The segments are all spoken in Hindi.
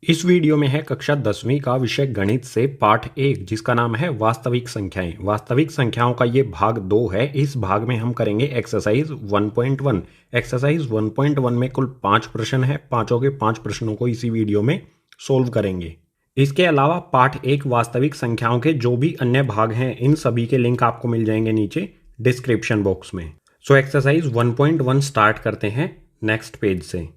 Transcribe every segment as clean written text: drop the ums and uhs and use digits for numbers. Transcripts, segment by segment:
इस वीडियो में है कक्षा 10वीं का विषय गणित से पाठ 1 जिसका नाम है वास्तविक संख्याएं। वास्तविक संख्याओं का ये भाग 2 है। इस भाग में हम करेंगे एक्सरसाइज 1.1। एक्सरसाइज 1.1 में कुल 5 प्रश्न है। पांचों के 5 प्रश्नों को इसी वीडियो में सोल्व करेंगे। इसके अलावा पाठ 1 वास्तविक संख्याओं के जो भी अन्य भाग हैं इन सभी के लिंक आपको मिल जाएंगे नीचे डिस्क्रिप्शन बॉक्स में। सो एक्सरसाइज 1.1 स्टार्ट करते हैं नेक्स्ट पेज से।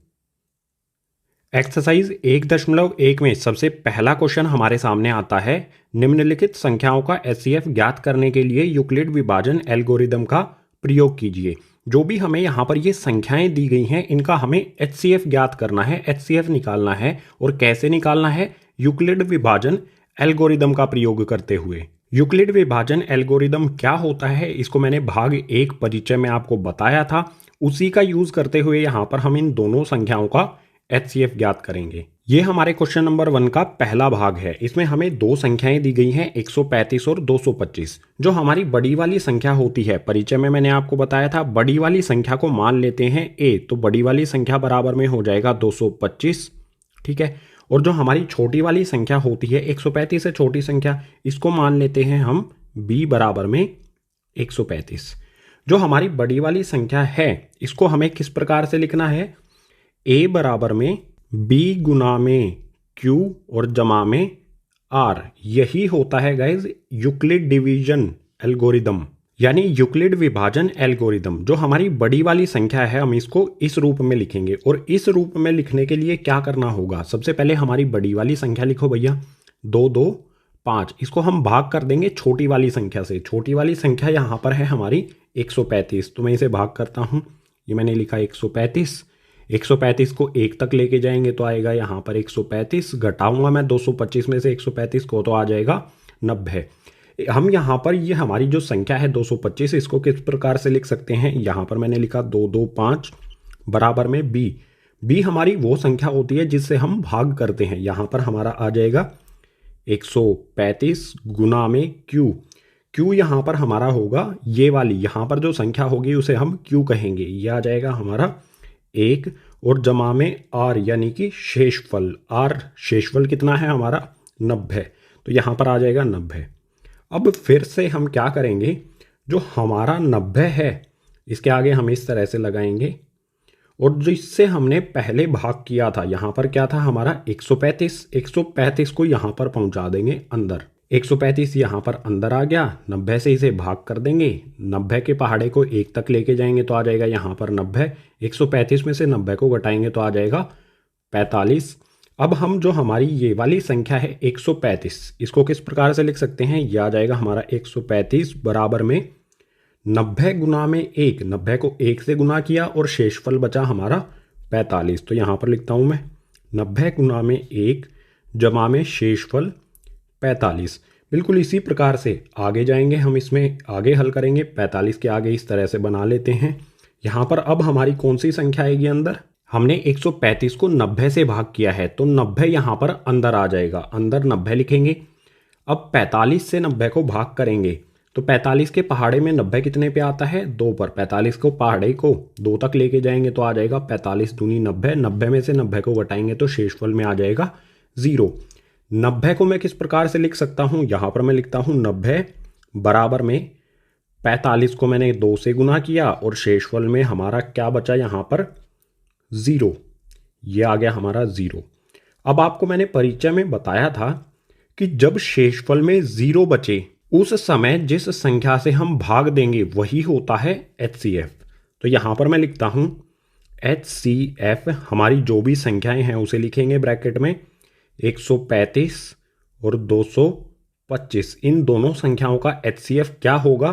एक्सरसाइज 1.1 में सबसे पहला क्वेश्चन हमारे सामने आता है, निम्नलिखित संख्याओं का एचसीएफ ज्ञात करने के लिए यूक्लिड विभाजन एल्गोरिदम का प्रयोग कीजिए। जो भी हमें यहाँ पर ये संख्याएं दी गई हैं इनका हमें एचसीएफ ज्ञात करना है, एचसीएफ निकालना है। और कैसे निकालना है? यूक्लिड विभाजन एल्गोरिदम का प्रयोग करते हुए। यूक्लिड विभाजन एल्गोरिदम क्या होता है इसको मैंने भाग 1 परिचय में आपको बताया था। उसी का यूज करते हुए यहाँ पर हम इन दोनों संख्याओं का एचसीएफ ज्ञात करेंगे। ये हमारे क्वेश्चन नंबर 1 का पहला भाग है। इसमें हमें दो संख्याएं दी गई हैं 135 और 225। जो हमारी बड़ी वाली संख्या होती है, परिचय में मैंने आपको बताया था, बड़ी वाली संख्या को मान लेते हैं a, तो बड़ी वाली संख्या बराबर में हो जाएगा 225। ठीक है। और जो हमारी छोटी वाली संख्या होती है 135 से छोटी संख्या, इसको मान लेते हैं हम b बराबर में 135। जो हमारी बड़ी वाली संख्या है इसको हमें किस प्रकार से लिखना है? a बराबर में b गुना में q और जमा में r। यही होता है गाइज यूक्लिड डिवीजन एल्गोरिदम, यानी यूक्लिड विभाजन एल्गोरिदम। जो हमारी बड़ी वाली संख्या है हम इसको इस रूप में लिखेंगे। और इस रूप में लिखने के लिए क्या करना होगा? सबसे पहले हमारी बड़ी वाली संख्या लिखो भैया, 2 2 5। इसको हम भाग कर देंगे छोटी वाली संख्या से। छोटी वाली संख्या यहाँ पर है हमारी 135, तो मैं इसे भाग करता हूँ। ये मैंने लिखा 135। 135 को 1 तक लेके जाएंगे तो आएगा यहाँ पर 135। घटाऊंगा मैं 225 में से 135 को तो आ जाएगा 90। हम यहाँ पर ये हमारी जो संख्या है 225, इसको किस प्रकार से लिख सकते हैं? यहाँ पर मैंने लिखा 225 बराबर में b। b हमारी वो संख्या होती है जिससे हम भाग करते हैं। यहाँ पर हमारा आ जाएगा 135 गुना में q। q यहाँ पर हमारा होगा ये वाली, यहाँ पर जो संख्या होगी उसे हम q कहेंगे। ये आ जाएगा हमारा 1 और जमा में r यानी कि शेषफल। r शेषफल कितना है हमारा? 90। तो यहाँ पर आ जाएगा 90। अब फिर से हम क्या करेंगे? जो हमारा 90 है इसके आगे हम इस तरह से लगाएंगे। और जिससे हमने पहले भाग किया था, यहाँ पर क्या था हमारा? 135। 135 को यहाँ पर पहुँचा देंगे अंदर। 135 यहाँ पर अंदर आ गया। 90 से इसे भाग कर देंगे। 90 के पहाड़े को 1 तक लेके जाएंगे तो आ जाएगा यहाँ पर 90। 135 में से 90 को घटाएंगे तो आ जाएगा 45। अब हम जो हमारी ये वाली संख्या है 135, इसको किस प्रकार से लिख सकते हैं? यह आ जाएगा हमारा 135 बराबर में 90 गुना में 1। 90 को 1 से गुना किया और शेषफल बचा हमारा 45। तो यहाँ पर लिखता हूँ मैं 90 गुना में 1 जमा में शेषफल 45। बिल्कुल इसी प्रकार से आगे जाएंगे हम, इसमें आगे हल करेंगे। 45 के आगे इस तरह से बना लेते हैं। यहाँ पर अब हमारी कौन सी संख्या आएगी अंदर? हमने 135 को 90 से भाग किया है तो 90 यहाँ पर अंदर आ जाएगा। अंदर 90 लिखेंगे। अब 45 से 90 को भाग करेंगे तो 45 के पहाड़े में 90 कितने पे आता है? 2 पर। 45 को पहाड़े को 2 तक लेके जाएंगे तो आ जाएगा 45 दूनी 90। 90 में से 90 को घटाएंगे तो शेषफल में आ जाएगा 0। 90 को मैं किस प्रकार से लिख सकता हूँ? यहाँ पर मैं लिखता हूँ 90 बराबर में 45 को मैंने 2 से गुना किया और शेषफल में हमारा क्या बचा? यहाँ पर 0। ये आ गया हमारा 0। अब आपको मैंने परिचय में बताया था कि जब शेषफल में 0 बचे उस समय जिस संख्या से हम भाग देंगे वही होता है एचसीएफ। तो यहाँ पर मैं लिखता हूँ एचसीएफ। हमारी जो भी संख्याएं हैं उसे लिखेंगे ब्रैकेट में। 135 और 225, इन दोनों संख्याओं का एचसीएफ क्या होगा?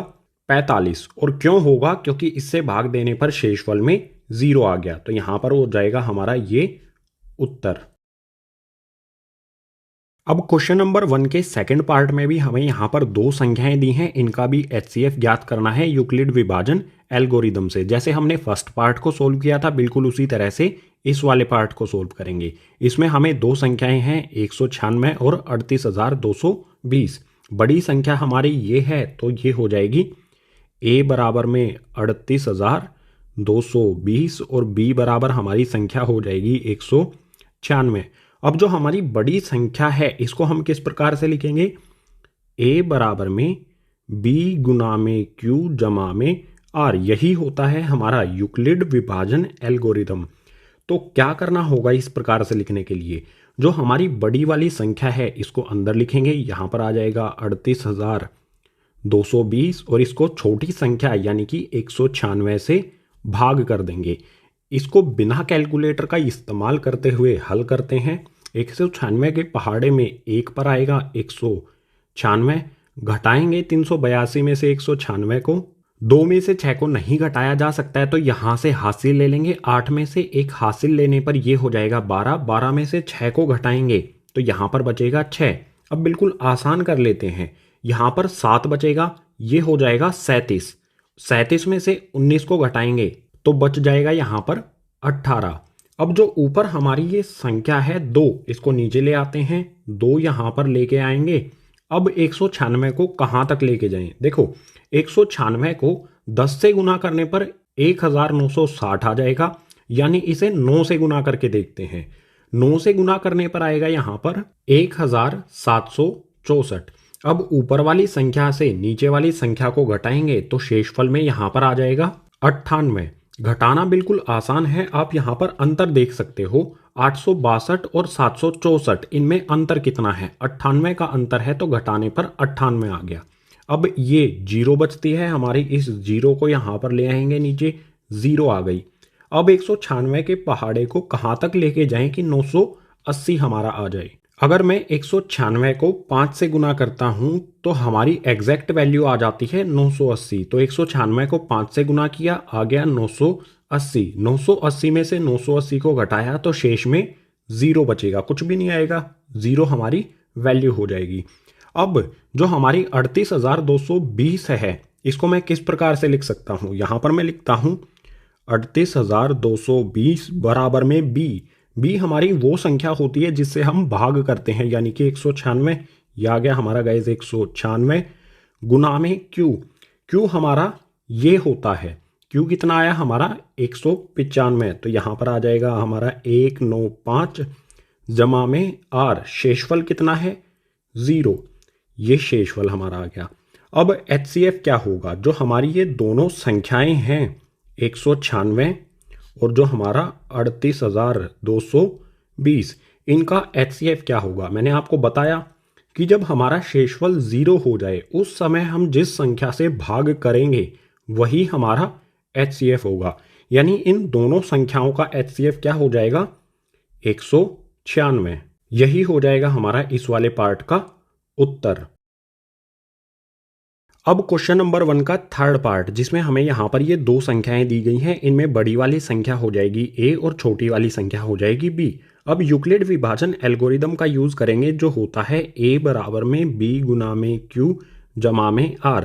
45। और क्यों होगा? क्योंकि इससे भाग देने पर शेषफल में 0 आ गया। तो यहां पर हो जाएगा हमारा ये उत्तर। अब क्वेश्चन नंबर 1 के सेकंड पार्ट में भी हमें यहां पर दो संख्याएं दी हैं, इनका भी एचसीएफ ज्ञात करना है यूक्लिड विभाजन एल्गोरिदम से। जैसे हमने फर्स्ट पार्ट को सोल्व किया था बिल्कुल उसी तरह से इस वाले पार्ट को सोल्व करेंगे। इसमें हमें दो संख्याएं हैं 196 और 38220। बड़ी संख्या हमारी ये है तो ये हो जाएगी a बराबर में 38,220 और b बराबर हमारी संख्या हो जाएगी 196। अब जो हमारी बड़ी संख्या है इसको हम किस प्रकार से लिखेंगे, a बराबर में b गुना में q जमा में r। यही होता है हमारा यूक्लिड विभाजन एल्गोरिदम। तो क्या करना होगा इस प्रकार से लिखने के लिए, जो हमारी बड़ी वाली संख्या है इसको अंदर लिखेंगे, यहाँ पर आ जाएगा 38,220 और इसको छोटी संख्या यानी कि 196 से भाग कर देंगे। इसको बिना कैलकुलेटर का इस्तेमाल करते हुए हल करते हैं। 196 के पहाड़े में 1 पर आएगा 196, घटाएंगे 382 में से 196 को, 2 में से 6 को नहीं घटाया जा सकता है तो यहाँ से हासिल ले लेंगे, 8 में से 1 हासिल लेने पर ये हो जाएगा 12, 12 में से 6 को घटाएंगे तो यहाँ पर बचेगा 6। अब बिल्कुल आसान कर लेते हैं, यहाँ पर 7 बचेगा, ये हो जाएगा 37, 37 में से 19 को घटाएंगे तो बच जाएगा यहाँ पर 18। अब जो ऊपर हमारी ये संख्या है 2, इसको नीचे ले आते हैं, 2 यहाँ पर लेके आएंगे। अब 196 को कहाँ तक लेके जाएं, देखो 196 को 10 से गुना करने पर 1960 आ जाएगा, यानी इसे 9 से गुना करके देखते हैं। 9 से गुना करने पर आएगा यहाँ पर 1764। अब ऊपर वाली संख्या से नीचे वाली संख्या को घटाएंगे तो शेषफल में यहाँ पर आ जाएगा 98। घटाना बिल्कुल आसान है, आप यहाँ पर अंतर देख सकते हो, 862 और 764, इनमें अंतर कितना है, 98 का अंतर है तो घटाने पर 98 आ गया। अब ये 0 बचती है हमारी, इस 0 को यहाँ पर ले आएंगे नीचे, 0 आ गई। अब 196 के पहाड़े को कहाँ तक लेके जाएं कि 980 हमारा आ जाए। अगर मैं 196 को 5 से गुना करता हूं तो हमारी एग्जैक्ट वैल्यू आ जाती है 980। तो 196 को 5 से गुना किया, आ गया 980। 980 में से 980 को घटाया तो शेष में 0 बचेगा, कुछ भी नहीं आएगा, 0 हमारी वैल्यू हो जाएगी। अब जो हमारी 38,220 है इसको मैं किस प्रकार से लिख सकता हूँ, यहाँ पर मैं लिखता हूँ 38,220 बराबर में b हमारी वो संख्या होती है जिससे हम भाग करते हैं, यानी कि 196, ये आ गया हमारा गाइस 196 गुना में q हमारा ये होता है, q कितना आया हमारा 195, तो यहाँ पर आ जाएगा हमारा 195 जमा में r, शेषफल कितना है 0, ये शेषफल हमारा आ गया। अब HCF क्या होगा, जो हमारी ये दोनों संख्याएं हैं 196 और जो हमारा 38,220, इनका HCF क्या होगा। मैंने आपको बताया कि जब हमारा शेषफल 0 हो जाए उस समय हम जिस संख्या से भाग करेंगे वही हमारा HCF होगा, यानी इन दोनों संख्याओं का HCF क्या हो जाएगा 196। यही हो जाएगा हमारा इस वाले पार्ट का उत्तर। अब क्वेश्चन नंबर 1 का थर्ड पार्ट, जिसमें हमें यहाँ पर ये दो संख्याएं दी गई हैं, इनमें बड़ी वाली संख्या हो जाएगी a और छोटी वाली संख्या हो जाएगी b। अब यूक्लिड विभाजन एल्गोरिदम का यूज करेंगे, जो होता है a बराबर में b गुना में q जमा में r।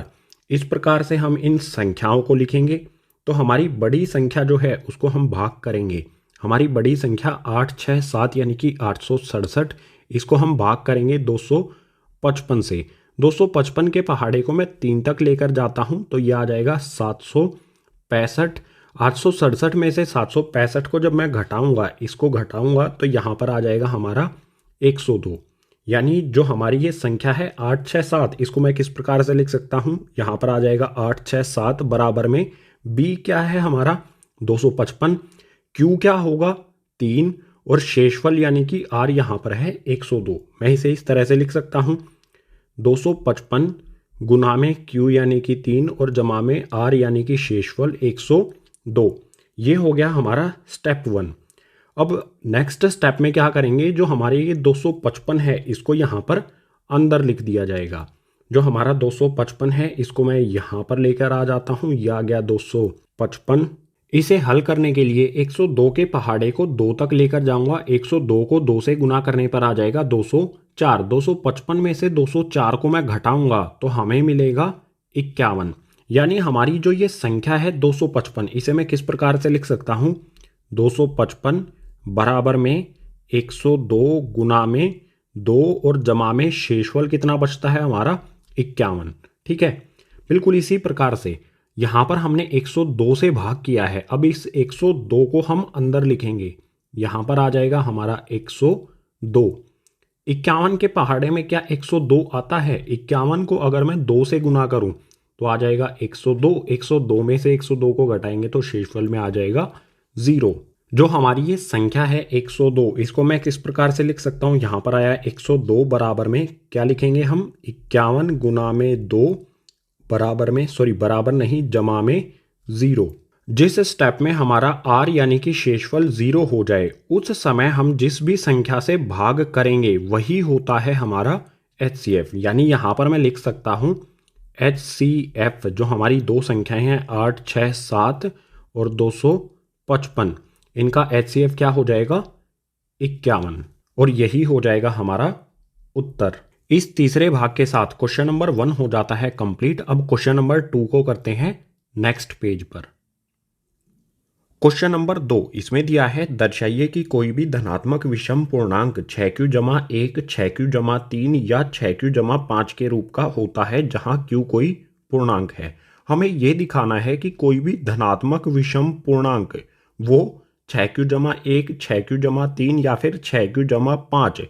इस प्रकार से हम इन संख्याओं को लिखेंगे। तो हमारी बड़ी संख्या जो है उसको हम भाग करेंगे, हमारी बड़ी संख्या 8 6 7 यानी कि 867, इसको हम भाग करेंगे 255 से। 255 के पहाड़े को मैं 3 तक लेकर जाता हूं तो यह आ जाएगा 765। 867 में से 765 को जब मैं घटाऊंगा, इसको घटाऊंगा तो यहाँ पर आ जाएगा हमारा 102, यानी जो हमारी ये संख्या है 867, इसको मैं किस प्रकार से लिख सकता हूँ, यहाँ पर आ जाएगा 867 बराबर में b क्या है हमारा 255, q क्या होगा 3 और शेषफल यानी कि r यहाँ पर है 102। मैं इसे इस तरह से लिख सकता हूँ 255 गुना में q यानी कि 3 और जमा में r यानी कि शेषफल 102। ये हो गया हमारा स्टेप 1। अब नेक्स्ट स्टेप में क्या करेंगे, जो हमारे ये 255 है इसको यहाँ पर अंदर लिख दिया जाएगा। जो हमारा 255 है इसको मैं यहाँ पर लेकर आ जाता हूँ, यह आ गया 255। इसे हल करने के लिए 102 के पहाड़े को 2 तक लेकर जाऊंगा, 102 को 2 से गुना करने पर आ जाएगा 204। 255 में से 204 को मैं घटाऊंगा तो हमें मिलेगा 51, यानी हमारी जो ये संख्या है 255, इसे मैं किस प्रकार से लिख सकता हूँ, 255 बराबर में 102 गुना में 2 और जमा में शेषफल कितना बचता है हमारा 51। ठीक है, बिल्कुल इसी प्रकार से यहाँ पर हमने 102 से भाग किया है। अब इस 102 को हम अंदर लिखेंगे, यहाँ पर आ जाएगा हमारा 102 2। 51 के पहाड़े में क्या 102 आता है? 51 को अगर मैं 2 से गुना करूं तो आ जाएगा 102। 102 में से 102 को घटाएंगे तो शेषफल में आ जाएगा 0। जो हमारी ये संख्या है 102, इसको मैं किस प्रकार से लिख सकता हूँ? यहाँ पर आया 102 बराबर में क्या लिखेंगे हम? 51 गुना में 2 बराबर में, सॉरी बराबर नहीं, जमा में 0। जिस स्टेप में हमारा r यानी कि शेषफल 0 हो जाए उस समय हम जिस भी संख्या से भाग करेंगे वही होता है हमारा HCF। यानी यहाँ पर मैं लिख सकता हूँ HCF, जो हमारी दो संख्याएं हैं 8, 6, 7 और 255, इनका HCF क्या हो जाएगा? 51। और यही हो जाएगा हमारा उत्तर। इस तीसरे भाग के साथ क्वेश्चन नंबर 1 हो जाता है कंप्लीट। अब क्वेश्चन नंबर 2 को करते हैं नेक्स्ट पेज पर। क्वेश्चन नंबर 2 इसमें दिया है, दर्शाइए कि कोई भी धनात्मक विषम पूर्णांक 6q जमा 1, 6q जमा 3 या 6q जमा 5 के रूप का होता है जहां q कोई पूर्णांक है। हमें यह दिखाना है कि कोई भी धनात्मक विषम पूर्णांक वो 6q जमा 1, 6q जमा 3 या फिर 6q जमा 5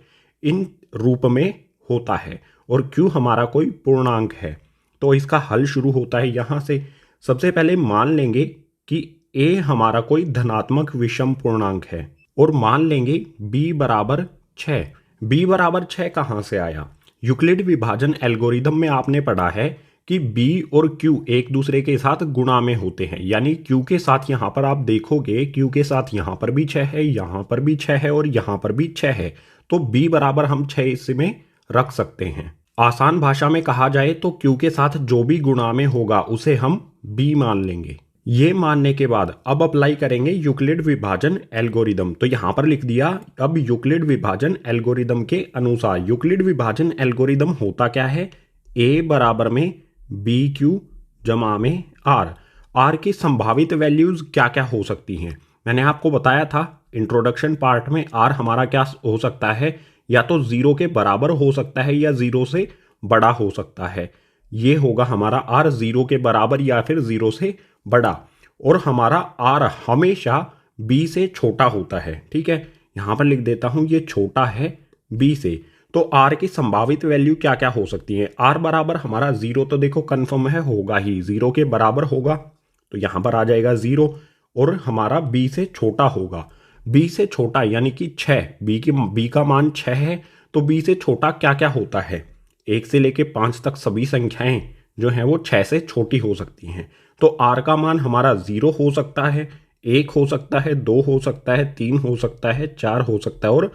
इन रूप में होता है और q हमारा कोई पूर्णांक है। तो इसका हल शुरू होता है यहाँ से। सबसे पहले मान लेंगे कि a हमारा कोई धनात्मक विषम पूर्णांक है और मान लेंगे b बराबर 6। b बराबर 6 कहाँ से आया? यूक्लिड विभाजन एल्गोरिदम में आपने पढ़ा है कि b और q एक दूसरे के साथ गुणा में होते हैं। यानी q के साथ यहाँ पर आप देखोगे q के साथ यहाँ पर भी 6 है, यहाँ पर भी 6 है और यहाँ पर भी 6 है। तो b बराबर हम 6 इसमें रख सकते हैं। आसान भाषा में कहा जाए तो q के साथ जो भी गुणा में होगा उसे हम b मान लेंगे। ये मानने के बाद अब अप्लाई करेंगे यूक्लिड विभाजन एल्गोरिदम। तो यहां पर लिख दिया। अब यूक्लिड विभाजन एल्गोरिदम के अनुसार यूक्लिड विभाजन एल्गोरिदम होता क्या है? a बराबर में बी क्यू जमा में r। r की संभावित वैल्यूज क्या क्या हो सकती हैं? मैंने आपको बताया था इंट्रोडक्शन पार्ट में r हमारा क्या हो सकता है, या तो 0 के बराबर हो सकता है या 0 से बड़ा हो सकता है। ये होगा हमारा r 0 के बराबर या फिर 0 से बड़ा। और हमारा r हमेशा b से छोटा होता है। ठीक है, यहां पर लिख देता हूं ये छोटा है b से। तो r की संभावित वैल्यू क्या क्या हो सकती है? r बराबर हमारा 0 तो देखो कंफर्म है, होगा ही, 0 के बराबर होगा तो यहां पर आ जाएगा 0। और हमारा b से छोटा होगा, b से छोटा यानी कि 6, b का मान 6 है तो b से छोटा क्या क्या होता है? 1 से लेके 5 तक सभी संख्याएं जो हैं वो 6 से छोटी हो सकती हैं। तो r का मान हमारा 0 हो सकता है, 1 हो सकता है, 2 हो सकता है, 3 हो सकता है, 4 हो सकता है और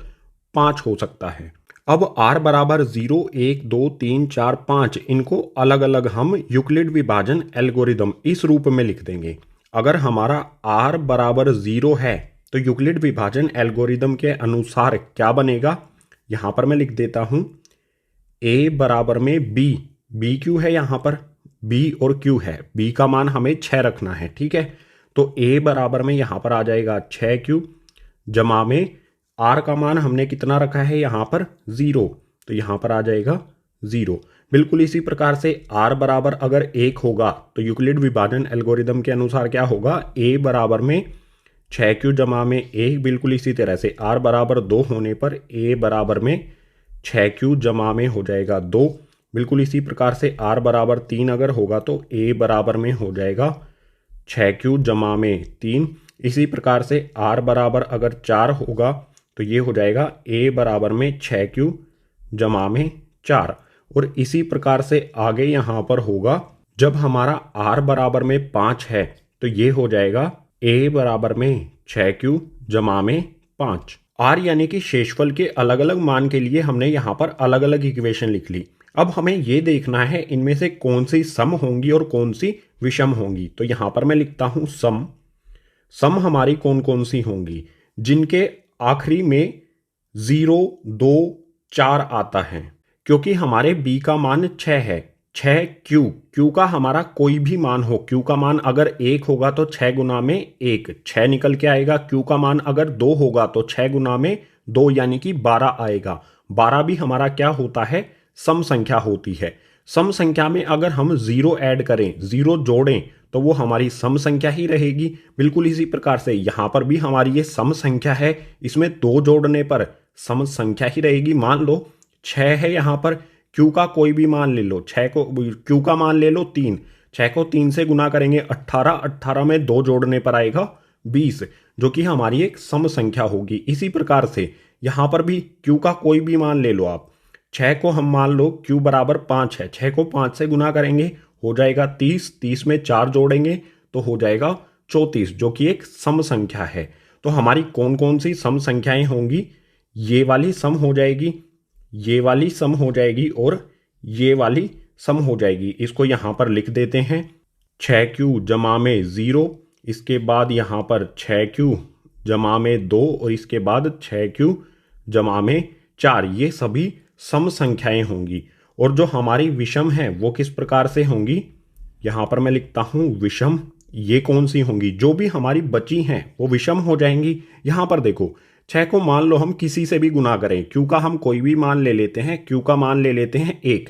5 हो सकता है। अब r बराबर 0, 1, 2, 3, 4, 5 इनको अलग अलग हम यूक्लिड विभाजन एल्गोरिदम इस रूप में लिख देंगे। अगर हमारा r बराबर 0 है तो यूक्लिड विभाजन एल्गोरिदम के अनुसार क्या बनेगा? यहां पर मैं लिख देता हूं a बराबर में b क्यू है, यहां पर b और q है, b का मान हमें 6 रखना है। ठीक है, तो a बराबर में यहां पर आ जाएगा 6q जमा में r का मान हमने कितना रखा है यहाँ पर? 0, तो यहाँ पर आ जाएगा 0। बिल्कुल इसी प्रकार से r बराबर अगर 1 होगा तो यूक्लिड विभाजन एल्गोरिदम के अनुसार क्या होगा? a बराबर में 6q जमा में 1। बिल्कुल इसी तरह से r बराबर 2 होने पर a बराबर में 6q जमा में हो जाएगा 2। बिल्कुल इसी प्रकार से r बराबर 3 अगर होगा तो a बराबर में हो जाएगा 6q जमा में 3। इसी प्रकार से r बराबर अगर 4 होगा तो ये हो जाएगा a बराबर में 6q जमा में 4। और इसी प्रकार से आगे यहाँ पर होगा जब हमारा r बराबर में 5 है तो ये हो जाएगा a बराबर में 6q जमा में 5। r यानी कि शेषफल के अलग अलग मान के लिए हमने यहाँ पर अलग अलग इक्वेशन लिख ली। अब हमें ये देखना है इनमें से कौन सी सम होंगी और कौन सी विषम होंगी। तो यहाँ पर मैं लिखता हूँ सम हमारी कौन कौन सी होंगी? जिनके आखिरी में 0, 2, 4 आता है, क्योंकि हमारे b का मान 6 है। 6q का हमारा कोई भी मान हो, q का मान अगर 1 होगा तो 6 गुना में 1 6 निकल के आएगा। q का मान अगर 2 होगा तो 6 गुना में 2 यानी कि 12 आएगा। 12 भी हमारा क्या होता है? सम संख्या होती है। सम संख्या में अगर हम 0 ऐड करें, 0 जोड़ें तो वो हमारी सम संख्या ही रहेगी। बिल्कुल इसी प्रकार से यहाँ पर भी हमारी ये सम संख्या है, इसमें 2 जोड़ने पर सम संख्या ही रहेगी। मान लो 6 है यहाँ पर, क्यू का कोई भी मान ले लो, 6 को क्यू का मान ले लो 3, 6 को 3 से गुना करेंगे 18, 18 में 2 जोड़ने पर आएगा 20, जो कि हमारी एक सम संख्या होगी। इसी प्रकार से यहाँ पर भी क्यू का कोई भी मान ले लो आप, 6 को हम मान लो क्यू बराबर 5 है, 6 को 5 से गुना करेंगे हो जाएगा 30, 30 में 4 जोड़ेंगे तो हो जाएगा 34, जो कि एक सम संख्या है। तो हमारी कौन कौन सी सम संख्याएं होंगी? ये वाली सम हो जाएगी, ये वाली सम हो जाएगी और ये वाली सम हो जाएगी। इसको यहाँ पर लिख देते हैं, 6q जमा में 0, इसके बाद यहाँ पर 6q जमा में 2 और इसके बाद 6q जमा में 4। ये सभी सम संख्याएं होंगी। और जो हमारी विषम है वो किस प्रकार से होंगी? यहाँ पर मैं लिखता हूँ विषम। ये कौन सी होंगी? जो भी हमारी बची हैं वो विषम हो जाएंगी। यहाँ पर देखो, 6 को मान लो हम किसी से भी गुना करें, क्यू का हम कोई भी मान ले लेते हैं, क्यू का मान ले लेते हैं 1,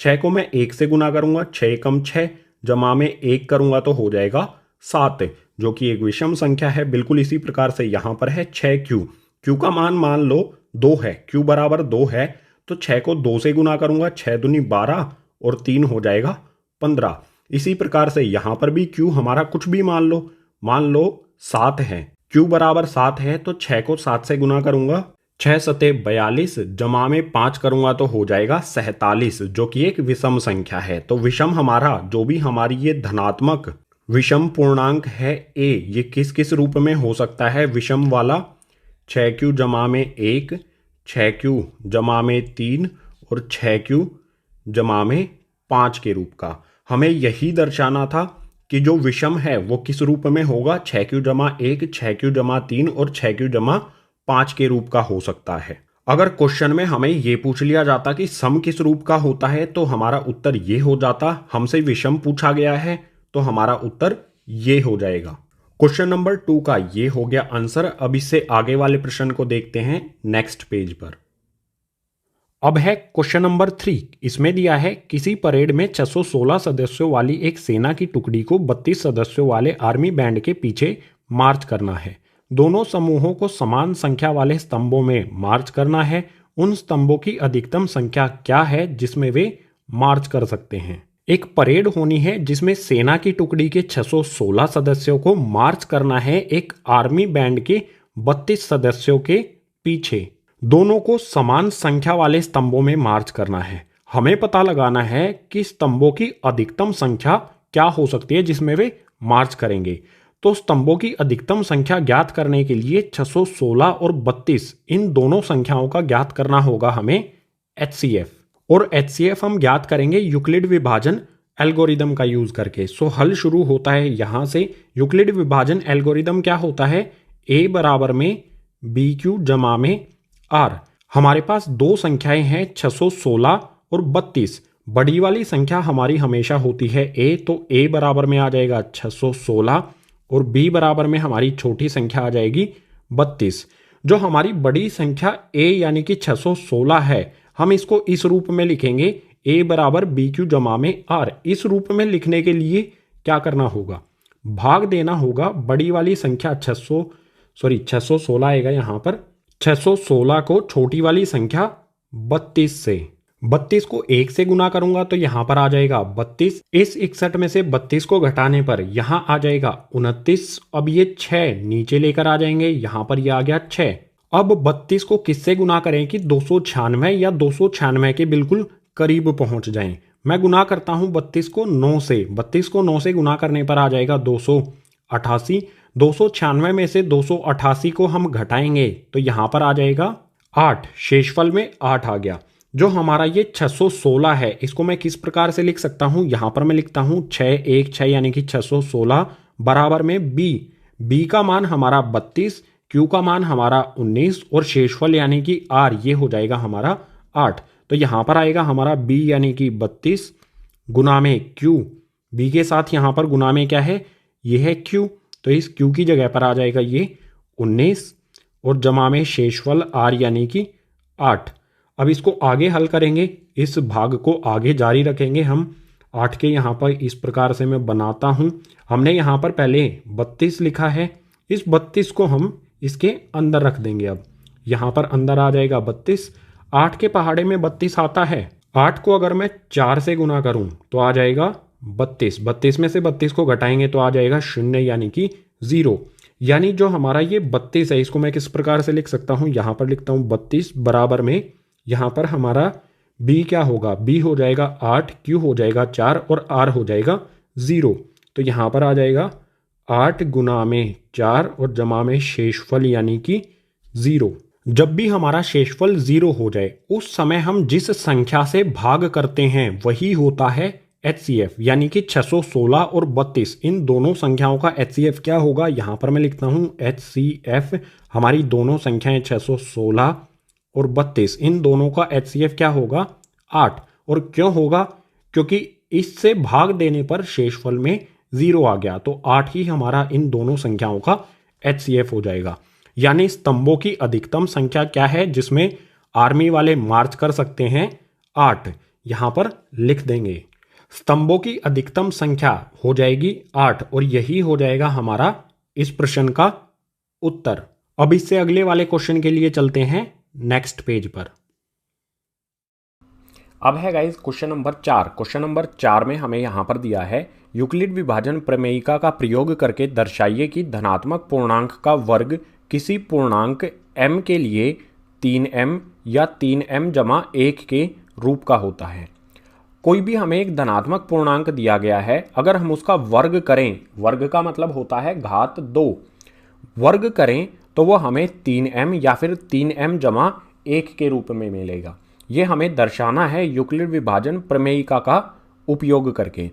6 को मैं 1 से गुना करूंगा, 6 कम 6 जमा में 1 करूंगा तो हो जाएगा 7, जो कि एक विषम संख्या है। बिल्कुल इसी प्रकार से यहाँ पर है 6q, क्यू का मान लो 2 है, क्यू बराबर 2 है तो 6 को 2 से गुना करूंगा, 6 दूनी 12 और 3 हो जाएगा 15। इसी प्रकार से यहाँ पर भी क्यू हमारा कुछ भी मान लो 7 है, क्यू बराबर 7 है तो 6 को 7 से गुना करूंगा, 6 सते 42 जमा में 5 करूंगा तो हो जाएगा 47, जो कि एक विषम संख्या है। तो विषम हमारा जो भी हमारी ये धनात्मक विषम पूर्णांक है a, ये किस किस रूप में हो सकता है? विषम वाला 6q जमा में 1, 6q जमा में 3 और 6q जमा में 5 के रूप का। हमें यही दर्शाना था कि जो विषम है वो किस रूप में होगा? 6q जमा 1, 6q जमा 3 और 6q जमा 5 के रूप का हो सकता है। अगर क्वेश्चन में हमें ये पूछ लिया जाता कि सम किस रूप का होता है तो हमारा उत्तर ये हो जाता। हमसे विषम पूछा गया है तो हमारा उत्तर ये हो जाएगा। क्वेश्चन नंबर 2 का ये हो गया आंसर। अब इससे आगे वाले प्रश्न को देखते हैं नेक्स्ट पेज पर। अब है क्वेश्चन नंबर 3। इसमें दिया है किसी परेड में 616 सदस्यों वाली एक सेना की टुकड़ी को 32 सदस्यों वाले आर्मी बैंड के पीछे मार्च करना है। दोनों समूहों को समान संख्या वाले स्तंभों में मार्च करना है। उन स्तंभों की अधिकतम संख्या क्या है जिसमें वे मार्च कर सकते हैं? एक परेड होनी है जिसमें सेना की टुकड़ी के 616 सदस्यों को मार्च करना है एक आर्मी बैंड के 32 सदस्यों के पीछे। दोनों को समान संख्या वाले स्तंभों में मार्च करना है। हमें पता लगाना है कि स्तंभों की अधिकतम संख्या क्या हो सकती है जिसमें वे मार्च करेंगे। तो स्तंभों की अधिकतम संख्या ज्ञात करने के लिए 616 और 32 इन दोनों संख्याओं का ज्ञात करना होगा हमें HCF। और HCF हम ज्ञात करेंगे यूक्लिड विभाजन एल्गोरिदम का यूज करके। सो हल शुरू होता है यहां से। यूक्लिड विभाजन एल्गोरिदम क्या होता है? A बराबर में BQ जमा में R। हमारे पास दो संख्याएं हैं 616 और 32। बड़ी वाली संख्या हमारी हमेशा होती है A, तो A बराबर में आ जाएगा 616 और B बराबर में हमारी छोटी संख्या आ जाएगी 32। जो हमारी बड़ी संख्या A यानी कि 616 है, हम इसको इस रूप में लिखेंगे A बराबर BQ जमा में R। इस रूप में लिखने के लिए क्या करना होगा? भाग देना होगा बड़ी वाली संख्या 616 आएगा यहाँ पर। 616 को छोटी वाली संख्या 32 से, 32 को 1 से गुना करूंगा तो यहाँ पर आ जाएगा 32। इस 61 में से 32 को घटाने पर यहाँ आ जाएगा 29। अब ये 6 नीचे लेकर आ जाएंगे, यहाँ पर ये आ गया 6। अब 32 को किससे गुना करें कि 296 या 296 के बिल्कुल करीब पहुंच जाएं। मैं गुना करता हूं 32 को 9 से। 32 को 9 से गुना करने पर आ जाएगा 288। 296 में से 288 को हम घटाएंगे तो यहाँ पर आ जाएगा 8। शेषफल में 8 आ गया। जो हमारा ये 616 है इसको मैं किस प्रकार से लिख सकता हूँ? यहाँ पर मैं लिखता हूँ 616 यानी कि 616 बराबर में B का मान हमारा 32, Q का मान हमारा 19 और शेषफल यानी कि R ये हो जाएगा हमारा 8। तो यहाँ पर आएगा हमारा B यानी कि 32 गुना में Q। B के साथ यहाँ पर गुना में क्या है? ये है Q, तो इस Q की जगह पर आ जाएगा ये 19 और जमा में शेषफल R यानी कि 8। अब इसको आगे हल करेंगे, इस भाग को आगे जारी रखेंगे हम। 8 के यहाँ पर इस प्रकार से मैं बनाता हूँ। हमने यहाँ पर पहले 32 लिखा है, इस 32 को हम इसके अंदर रख देंगे। अब यहाँ पर अंदर आ जाएगा 32। 8 के पहाड़े में 32 आता है। 8 को अगर मैं 4 से गुना करूं तो आ जाएगा 32। 32 में से 32 को घटाएंगे तो आ जाएगा 0 यानी कि 0। यानी जो हमारा ये 32 है इसको मैं किस प्रकार से लिख सकता हूँ, यहाँ पर लिखता हूँ 32 बराबर में यहाँ पर हमारा b क्या होगा, b हो जाएगा 8, q हो जाएगा 4 और r हो जाएगा 0। तो यहाँ पर आ जाएगा 8 गुना में 4 और जमा में शेषफल यानी कि 0। जब भी हमारा शेषफल 0 हो जाए उस समय हम जिस संख्या से भाग करते हैं वही होता है HCF, यानी कि 616 और 32 इन दोनों संख्याओं का HCF क्या होगा, यहाँ पर मैं लिखता हूँ HCF। हमारी दोनों संख्याएं 616 और 32 इन दोनों का HCF क्या होगा 8। और क्यों होगा, क्योंकि इससे भाग देने पर शेषफल में 0 आ गया तो 8 ही हमारा इन दोनों संख्याओं का HCF हो जाएगा। यानी स्तंभों की अधिकतम संख्या क्या है जिसमें आर्मी वाले मार्च कर सकते हैं, 8 यहां पर लिख देंगे। स्तंभों की अधिकतम संख्या हो जाएगी 8 और यही हो जाएगा हमारा इस प्रश्न का उत्तर। अब इससे अगले वाले क्वेश्चन के लिए चलते हैं नेक्स्ट पेज पर। अब है guys question number 4। Question number 4 में हमें यहाँ पर दिया है यूक्लिड विभाजन प्रमेयिका का प्रयोग करके दर्शाइए कि धनात्मक पूर्णांक का वर्ग किसी पूर्णांक m के लिए 3m या 3m जमा 1 के रूप का होता है। कोई भी हमें एक धनात्मक पूर्णांक दिया गया है, अगर हम उसका वर्ग करें, वर्ग का मतलब होता है घात 2, वर्ग करें तो वो हमें 3m या फिर 3m जमा 1 के रूप में मिलेगा। ये हमें दर्शाना है यूक्लिड विभाजन प्रमेयिका का उपयोग करके।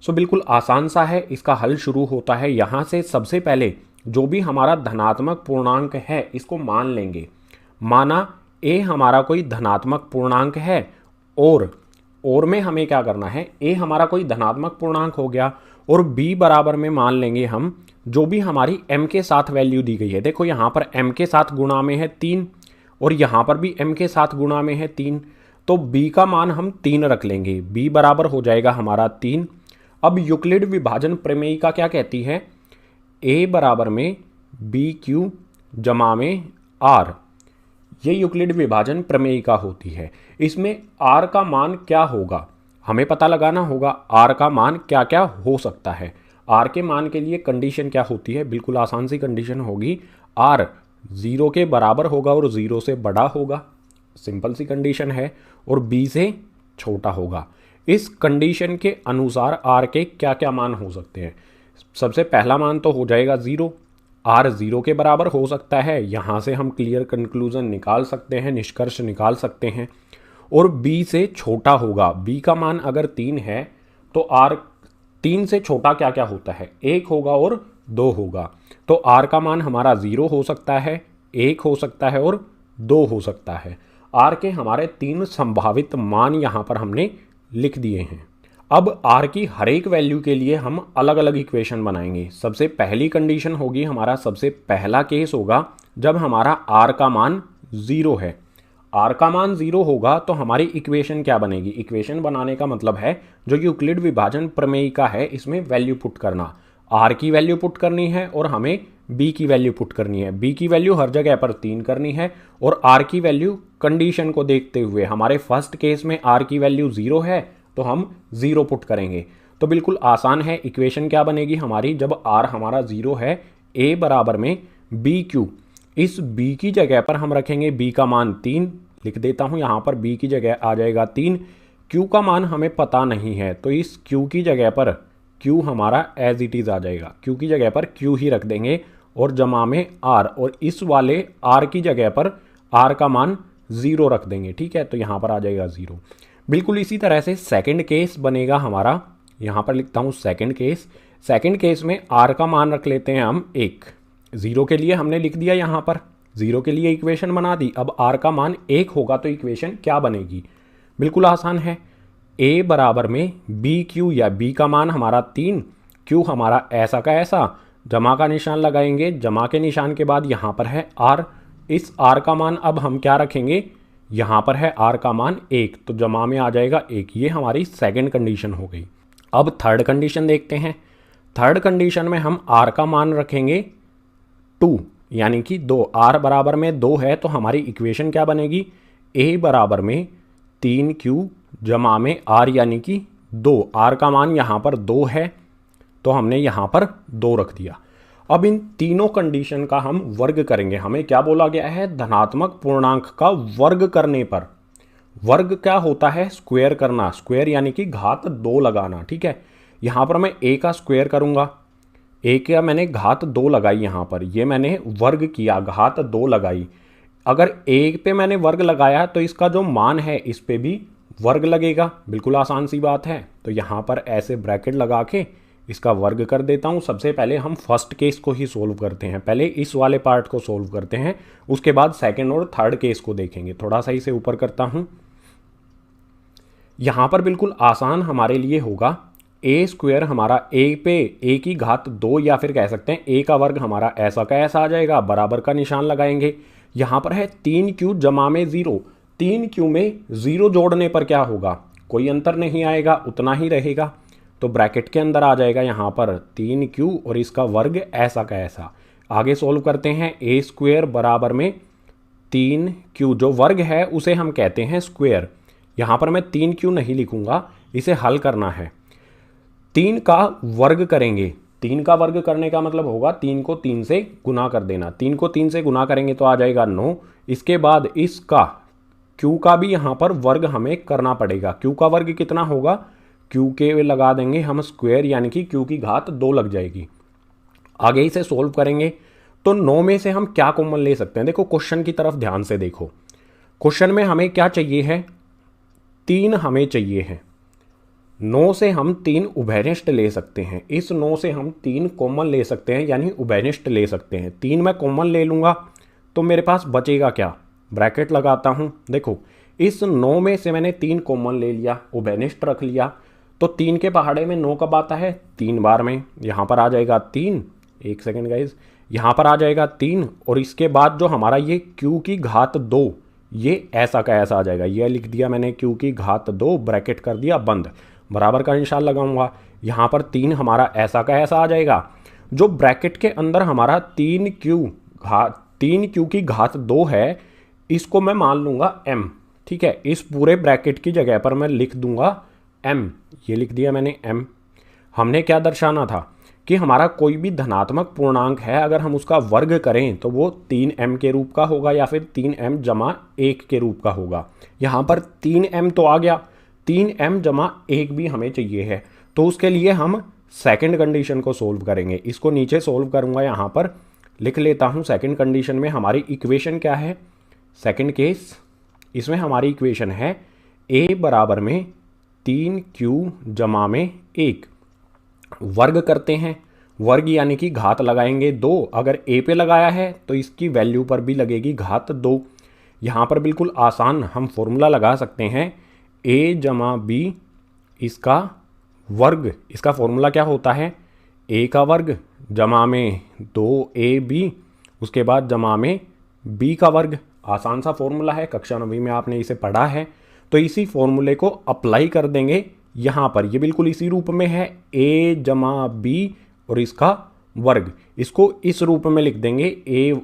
सो बिल्कुल आसान सा है, इसका हल शुरू होता है यहाँ से। सबसे पहले जो भी हमारा धनात्मक पूर्णांक है इसको मान लेंगे। माना a हमारा कोई धनात्मक पूर्णांक है और में हमें क्या करना है, a हमारा कोई धनात्मक पूर्णांक हो गया और b बराबर में मान लेंगे हम जो भी हमारी m के साथ वैल्यू दी गई है। देखो यहाँ पर m के साथ गुणा में है 3 और यहाँ पर भी m के साथ गुणा में है 3, तो b का मान हम 3 रख लेंगे। b बराबर हो जाएगा हमारा 3। अब यूक्लिड विभाजन प्रमेयिका क्या कहती है, a बराबर में BQ जमा में R, ये यूक्लिड विभाजन प्रमेयिका होती है। इसमें R का मान क्या होगा हमें पता लगाना होगा। R का मान क्या क्या हो सकता है, R के मान के लिए कंडीशन क्या होती है, बिल्कुल आसान सी कंडीशन होगी, R 0 के बराबर होगा और 0 से बड़ा होगा, सिंपल सी कंडीशन है, और B से छोटा होगा। इस कंडीशन के अनुसार R के क्या क्या मान हो सकते हैं। सबसे पहला मान तो हो जाएगा 0, R 0 के बराबर हो सकता है, यहाँ से हम क्लियर कंक्लूजन निकाल सकते हैं, निष्कर्ष निकाल सकते हैं। और B से छोटा होगा, B का मान अगर 3 है तो R 3 से छोटा क्या क्या होता है, 1 होगा और 2 होगा। तो R का मान हमारा 0 हो सकता है, 1 हो सकता है और 2 हो सकता है। R के हमारे 3 संभावित मान यहाँ पर हमने लिख दिए हैं। अब R की हर एक वैल्यू के लिए हम अलग अलग इक्वेशन बनाएंगे। सबसे पहली कंडीशन होगी, हमारा सबसे पहला केस होगा जब हमारा R का मान 0 है। R का मान 0 होगा तो हमारी इक्वेशन क्या बनेगी, इक्वेशन बनाने का मतलब है जो यूक्लिड विभाजन प्रमेयिका है इसमें वैल्यू पुट करना। R की वैल्यू पुट करनी है और हमें B की वैल्यू पुट करनी है। B की वैल्यू हर जगह पर 3 करनी है और R की वैल्यू कंडीशन को देखते हुए, हमारे फर्स्ट केस में R की वैल्यू 0 है तो हम 0 पुट करेंगे। तो बिल्कुल आसान है, इक्वेशन क्या बनेगी हमारी, जब R हमारा 0 है, A बराबर में BQ, इस B की जगह पर हम रखेंगे B का मान 3, लिख देता हूँ यहाँ पर B की जगह आ जाएगा 3। Q का मान हमें पता नहीं है तो इस Q की जगह पर Q हमारा एज इट इज़ आ जाएगा, Q की जगह पर Q ही रख देंगे और जमा में R, और इस वाले R की जगह पर R का मान 0 रख देंगे। ठीक है, तो यहाँ पर आ जाएगा 0। बिल्कुल इसी तरह से सेकंड केस बनेगा हमारा, यहाँ पर लिखता हूँ सेकंड केस। सेकंड केस में R का मान रख लेते हैं हम 1, 0 के लिए हमने लिख दिया, यहाँ पर 0 के लिए इक्वेशन बना दी। अब R का मान 1 होगा तो इक्वेशन क्या बनेगी, बिल्कुल आसान है, A बराबर में BQ, या B का मान हमारा 3, Q हमारा ऐसा का ऐसा, जमा का निशान लगाएंगे, जमा के निशान के बाद यहाँ पर है R, इस R का मान अब हम क्या रखेंगे, यहाँ पर है R का मान 1 तो जमा में आ जाएगा 1। ये हमारी सेकंड कंडीशन हो गई। अब थर्ड कंडीशन देखते हैं। थर्ड कंडीशन में हम R का मान रखेंगे 2, यानी कि 2, आर बराबर में 2 है तो हमारी इक्वेशन क्या बनेगी, ए बराबर में 3Q जमा में आर यानी कि 2। आर का मान यहाँ पर 2 है तो हमने यहाँ पर 2 रख दिया। अब इन तीनों कंडीशन का हम वर्ग करेंगे। हमें क्या बोला गया है, धनात्मक पूर्णांक का वर्ग करने पर। वर्ग क्या होता है, स्क्वायर करना। स्क्वायर यानी कि घात 2 लगाना। ठीक है, यहाँ पर मैं a का स्क्वायर करूँगा, a का मैंने घात 2 लगाई, यहाँ पर ये मैंने वर्ग किया, घात 2 लगाई। अगर a पे मैंने वर्ग लगाया तो इसका जो मान है इस पे भी वर्ग लगेगा। बिल्कुल आसान सी बात है। तो यहाँ पर ऐसे ब्रैकेट लगा के इसका वर्ग कर देता हूँ। सबसे पहले हम फर्स्ट केस को ही सोल्व करते हैं, पहले इस वाले पार्ट को सोल्व करते हैं, उसके बाद सेकंड और थर्ड केस को देखेंगे। थोड़ा सा इसे ऊपर करता हूँ। यहाँ पर बिल्कुल आसान हमारे लिए होगा, ए स्क्वायर हमारा ए पे ए की घात 2 या फिर कह सकते हैं ए का वर्ग हमारा ऐसा का ऐसा आ जाएगा, बराबर का निशान लगाएंगे। यहाँ पर है 3Q जमा में 0। 3Q में 0 जोड़ने पर क्या होगा, कोई अंतर नहीं आएगा, उतना ही रहेगा। तो ब्रैकेट के अंदर आ जाएगा यहाँ पर 3Q और इसका वर्ग ऐसा का ऐसा। आगे सोल्व करते हैं, ए स्क्वायर बराबर में 3Q, जो वर्ग है उसे हम कहते हैं स्क्वायर। यहाँ पर मैं 3Q नहीं लिखूंगा, इसे हल करना है। 3 का वर्ग करेंगे, 3 का वर्ग करने का मतलब होगा 3 को 3 से गुना कर देना। 3 को 3 से गुना करेंगे तो आ जाएगा 9। इसके बाद इसका Q का भी यहाँ पर वर्ग हमें करना पड़ेगा। Q का वर्ग कितना होगा, Q के लगा देंगे हम स्क्वायर, यानी कि Q की घात 2 लग जाएगी। आगे इसे सोल्व करेंगे तो 9 में से हम क्या कॉमन ले सकते हैं। देखो क्वेश्चन की तरफ ध्यान से देखो, क्वेश्चन में हमें क्या चाहिए है, 3 हमें चाहिए है। 9 से हम 3 उभयनिष्ठ ले सकते हैं। इस 9 से हम 3 कॉमन ले सकते हैं, यानी उभयनिष्ठ ले सकते हैं। 3 मैं कॉमन ले लूँगा तो मेरे पास बचेगा क्या, ब्रैकेट लगाता हूँ। देखो इस 9 में से मैंने 3 कॉमन ले लिया, उभयनिष्ठ रख लिया, तो 3 के पहाड़े में 9 कब आता है, 3 बार में। यहाँ पर आ जाएगा 3, एक सेकेंड गाइज, यहाँ पर आ जाएगा 3, और इसके बाद जो हमारा ये Q की घात 2, ये ऐसा का ऐसा आ जाएगा। ये लिख दिया मैंने Q की घात 2, ब्रैकेट कर दिया बंद, बराबर का निशान लगाऊंगा। यहाँ पर 3 हमारा ऐसा का ऐसा आ जाएगा। जो ब्रैकेट के अंदर हमारा 3Q की घात 2 है, इसको मैं मान लूँगा M। ठीक है, इस पूरे ब्रैकेट की जगह पर मैं लिख दूंगा M। ये लिख दिया मैंने M। हमने क्या दर्शाना था कि हमारा कोई भी धनात्मक पूर्णांक है, अगर हम उसका वर्ग करें तो वो 3M के रूप का होगा या फिर 3M जमा 1 के रूप का होगा। यहाँ पर 3M तो आ गया, 3M जमा 1 भी हमें चाहिए है। तो उसके लिए हम सेकंड कंडीशन को सोल्व करेंगे। इसको नीचे सोल्व करूँगा, यहाँ पर लिख लेता हूँ। सेकंड कंडीशन में हमारी इक्वेशन क्या है, सेकंड केस, इसमें हमारी इक्वेशन है A बराबर में 3Q जमा में 1। वर्ग करते हैं, वर्ग यानी कि घात लगाएंगे 2। अगर A पे लगाया है तो इसकी वैल्यू पर भी लगेगी घात 2। यहाँ पर बिल्कुल आसान हम फॉर्मूला लगा सकते हैं, A जमा B इसका वर्ग। इसका फॉर्मूला क्या होता है, A का वर्ग जमा में 2AB, उसके बाद जमा में B का वर्ग। आसान सा फॉर्मूला है, कक्षा 9वीं में आपने इसे पढ़ा है। तो इसी फॉर्मूले को अप्लाई कर देंगे यहाँ पर। ये बिल्कुल इसी रूप में है, A जमा B और इसका वर्ग। इसको इस रूप में लिख देंगे, A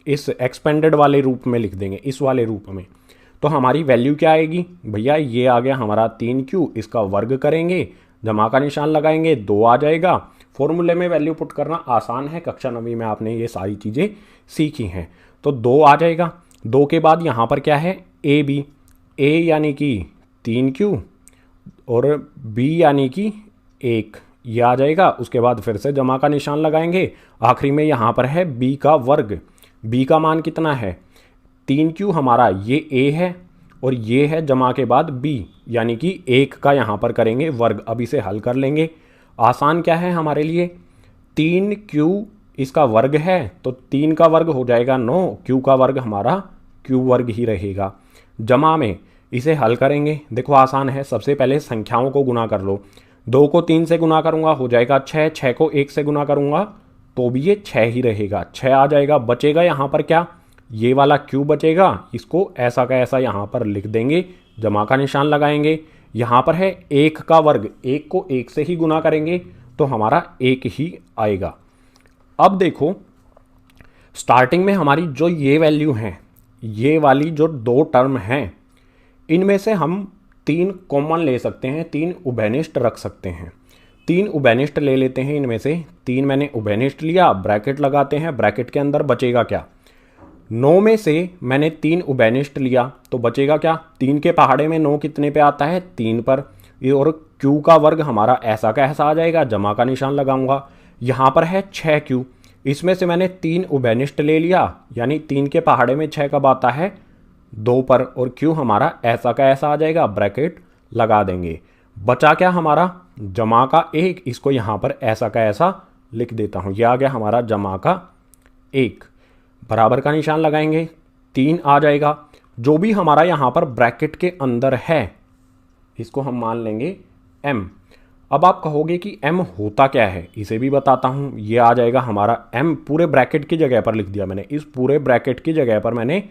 इस एक्सपेंडेड वाले रूप में लिख देंगे, इस वाले रूप में। तो हमारी वैल्यू क्या आएगी भैया, ये आ गया हमारा 3Q, इसका वर्ग करेंगे, जमा का निशान लगाएंगे, 2 आ जाएगा। फॉर्मूले में वैल्यू पुट करना आसान है, कक्षा 9वीं में आपने ये सारी चीज़ें सीखी हैं। तो 2 आ जाएगा। 2 के बाद यहाँ पर क्या है, AB, A यानी कि 3Q और B यानी कि 1, ये आ जाएगा। उसके बाद फिर से जमा का निशान लगाएंगे। आखिरी में यहाँ पर है B का वर्ग। B का मान कितना है, 3Q हमारा ये A है और ये है जमा के बाद B, यानी कि 1 का यहाँ पर करेंगे वर्ग। अब इसे हल कर लेंगे। आसान क्या है हमारे लिए, 3Q इसका वर्ग है तो 3 का वर्ग हो जाएगा 9, Q का वर्ग हमारा Q वर्ग ही रहेगा। जमा में इसे हल करेंगे। देखो आसान है, सबसे पहले संख्याओं को गुना कर लो। 2 को 3 से गुना करूँगा हो जाएगा 6, 6 को 1 से गुना करूँगा तो भी ये 6 ही रहेगा, 6 आ जाएगा। बचेगा यहाँ पर क्या, ये वाला Q बचेगा, इसको ऐसा का ऐसा यहाँ पर लिख देंगे, जमा का निशान लगाएंगे। यहाँ पर है 1 का वर्ग, 1 को 1 से ही गुना करेंगे तो हमारा 1 ही आएगा। अब देखो स्टार्टिंग में हमारी जो ये वैल्यू हैं, ये वाली जो दो टर्म हैं, इनमें से हम तीन कॉमन ले सकते हैं, तीन उभयनिष्ठ रख सकते हैं। तीन उभयनिष्ठ ले लेते हैं, इनमें से तीन मैंने उभयनिष्ठ लिया, ब्रैकेट लगाते हैं, ब्रैकेट के अंदर बचेगा क्या, 9 में से मैंने तीन उभयनिष्ठ लिया तो बचेगा क्या, 3 के पहाड़े में 9 कितने पे आता है, 3 पर। और क्यू का वर्ग हमारा ऐसा का ऐसा आ जाएगा, जमा का निशान लगाऊंगा। यहाँ पर है 6Q, इसमें से मैंने तीन उभयनिष्ठ ले लिया, यानी 3 के पहाड़े में 6 कब आता है, 2 पर, और क्यू हमारा ऐसा का ऐसा आ जाएगा, ब्रैकेट लगा देंगे। बचा क्या हमारा, जमा का 1, इसको यहाँ पर ऐसा का ऐसा लिख देता हूँ, यह आ गया हमारा जमा का 1, बराबर का निशान लगाएंगे, 3 आ जाएगा। जो भी हमारा यहाँ पर ब्रैकेट के अंदर है इसको हम मान लेंगे m। अब आप कहोगे कि m होता क्या है, इसे भी बताता हूँ। ये आ जाएगा हमारा m, पूरे ब्रैकेट की जगह पर लिख दिया मैंने, इस पूरे ब्रैकेट की जगह पर मैंने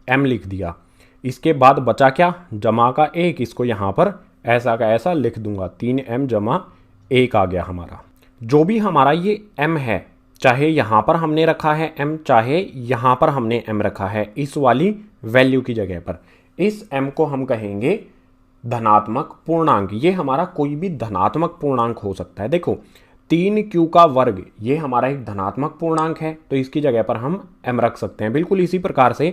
m लिख दिया। इसके बाद बचा क्या, जमा का 1, इसको यहाँ पर ऐसा का ऐसा लिख दूंगा, 3m जमा 1 आ गया हमारा। जो भी हमारा ये m है, चाहे यहाँ पर हमने रखा है m, चाहे यहाँ पर हमने m रखा है इस वाली वैल्यू की जगह पर, इस m को हम कहेंगे धनात्मक पूर्णांक। ये हमारा कोई भी धनात्मक पूर्णांक हो सकता है। देखो 3Q का वर्ग ये हमारा एक धनात्मक पूर्णांक है, तो इसकी जगह पर हम m रख सकते हैं। बिल्कुल इसी प्रकार से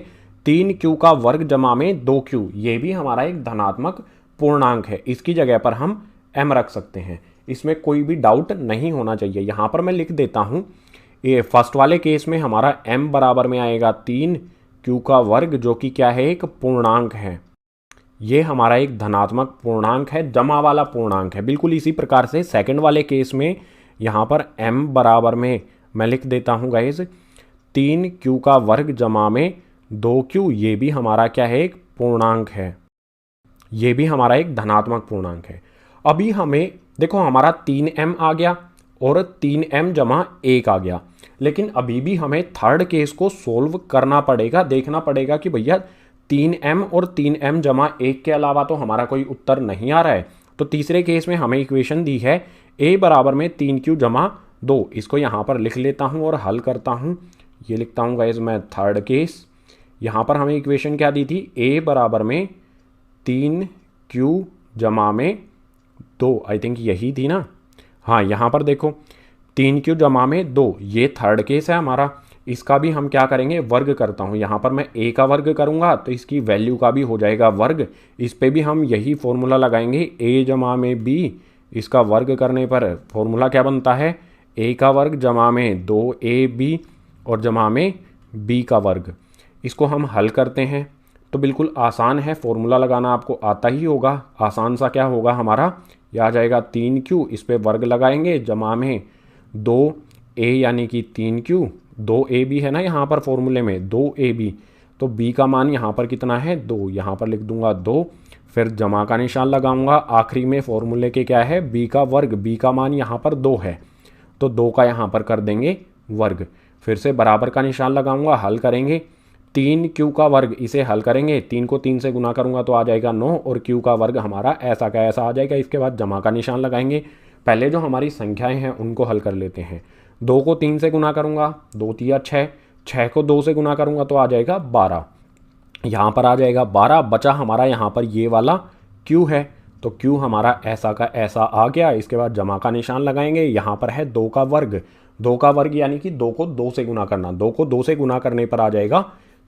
3Q का वर्ग जमा में 2Q, ये भी हमारा एक धनात्मक पूर्णांक है, इसकी जगह पर हम m रख सकते हैं। इसमें कोई भी डाउट नहीं होना चाहिए। यहाँ पर मैं लिख देता हूँ, ये फर्स्ट वाले केस में हमारा m बराबर में आएगा 3Q का वर्ग, जो कि क्या है, एक पूर्णांक है। ये हमारा एक धनात्मक पूर्णांक है, जमा वाला पूर्णांक है। बिल्कुल इसी प्रकार से सेकंड वाले केस में यहाँ पर m बराबर में मैं लिख देता हूँ गाइस 3Q का वर्ग जमा में 2Q, ये भी हमारा क्या है, एक पूर्णांक है, ये भी हमारा एक धनात्मक पूर्णांक है। अभी हमें देखो हमारा 3m आ गया और 3m जमा 1 आ गया, लेकिन अभी भी हमें थर्ड केस को सोल्व करना पड़ेगा, देखना पड़ेगा कि भैया 3m और 3m जमा 1 के अलावा तो हमारा कोई उत्तर नहीं आ रहा है। तो तीसरे केस में हमें इक्वेशन दी है a बराबर में 3Q जमा 2, इसको यहाँ पर लिख लेता हूँ और हल करता हूँ। ये लिखता हूँ गाइज मैं थर्ड केस। यहाँ पर हमें इक्वेशन क्या दी थी, a बराबर में 3Q जमा में 2, आई थिंक यही थी ना। हाँ, यहाँ पर देखो 3Q जमा में 2, ये थर्ड केस है हमारा। इसका भी हम क्या करेंगे, वर्ग करता हूँ। यहाँ पर मैं a का वर्ग करूँगा तो इसकी वैल्यू का भी हो जाएगा वर्ग। इस पे भी हम यही फॉर्मूला लगाएंगे, a जमा में b, इसका वर्ग करने पर फॉर्मूला क्या बनता है, a का वर्ग जमा में 2ab और जमा में b का वर्ग। इसको हम हल करते हैं तो बिल्कुल आसान है, फॉर्मूला लगाना आपको आता ही होगा। आसान सा क्या होगा हमारा, यह आ जाएगा 3Q, इस पे वर्ग लगाएंगे जमा में 2a यानी कि 3Q, 2ab है ना यहाँ पर फॉर्मूले में 2ab, तो b का मान यहाँ पर कितना है, 2, यहाँ पर लिख दूंगा 2, फिर जमा का निशान लगाऊंगा। आखिरी में फॉर्मूले के क्या है, b का वर्ग, b का मान यहाँ पर 2 है तो 2 का यहाँ पर कर देंगे वर्ग। फिर से बराबर का निशान लगाऊंगा, हल करेंगे। 3Q का वर्ग, इसे हल करेंगे, 3 को 3 से गुना करूंगा तो आ जाएगा 9 और Q का वर्ग हमारा ऐसा का ऐसा आ जाएगा। इसके बाद जमा का निशान लगाएंगे। पहले जो हमारी संख्याएं हैं उनको हल कर लेते हैं। 2 को 3 से गुना करूंगा, 2 तिया 6, 6 को 2 से गुना करूंगा तो आ जाएगा 12, यहाँ पर आ जाएगा 12। बचा हमारा यहाँ पर ये वाला Q है, तो Q हमारा ऐसा का ऐसा आ गया। इसके बाद जमा का निशान लगाएंगे। यहाँ पर है 2 का वर्ग, 2 का वर्ग यानी कि 2 को 2 से गुना करना, 2 को 2 से गुना करने पर आ जाएगा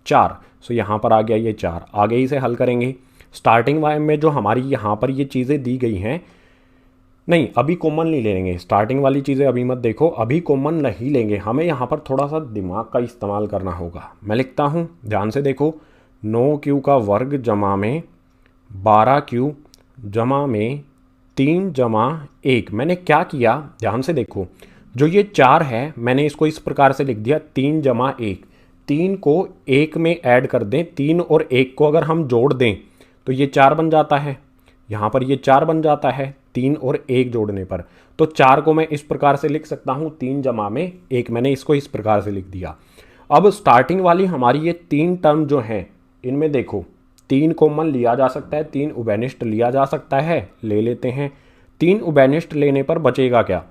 4, सो यहाँ पर आ गया ये 4। आगे इसे हल करेंगे। स्टार्टिंग वाले में जो हमारी यहाँ पर ये चीज़ें दी गई हैं, नहीं अभी कॉमन नहीं लेंगे, स्टार्टिंग वाली चीज़ें अभी मत देखो, अभी कॉमन नहीं लेंगे। हमें यहाँ पर थोड़ा सा दिमाग का इस्तेमाल करना होगा। मैं लिखता हूँ, ध्यान से देखो, 9Q का वर्ग जमा में 12Q जमा में 3 जमा 1। मैंने क्या किया, ध्यान से देखो, जो ये 4 है मैंने इसको इस प्रकार से लिख दिया 3 जमा 1। 3 को 1 में ऐड कर दें, 3 और 1 को अगर हम जोड़ दें तो ये 4 बन जाता है। यहाँ पर ये 4 बन जाता है 3 और 1 जोड़ने पर। तो 4 को मैं इस प्रकार से लिख सकता हूँ 3 जमा में 1, मैंने इसको इस प्रकार से लिख दिया। अब स्टार्टिंग वाली हमारी ये 3 टर्म जो हैं, इनमें देखो 3 कॉमन लिया जा सकता है, 3 उभयनिष्ठ लिया जा सकता है, ले लेते हैं। 3 उभयनिष्ठ लेने पर बचेगा क्या,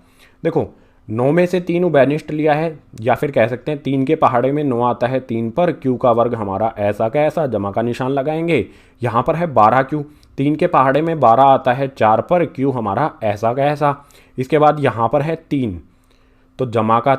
देखो 9 में से 3 उभयनिष्ठ लिया है, या फिर कह सकते हैं 3 के पहाड़े में 9 आता है 3 पर, क्यू का वर्ग हमारा ऐसा का ऐसा, जमा का निशान लगाएंगे। यहाँ पर है 12 क्यू, 3 के पहाड़े में 12 आता है 4 पर, क्यू हमारा ऐसा का ऐसा। इसके बाद यहाँ पर है 3, तो जमा का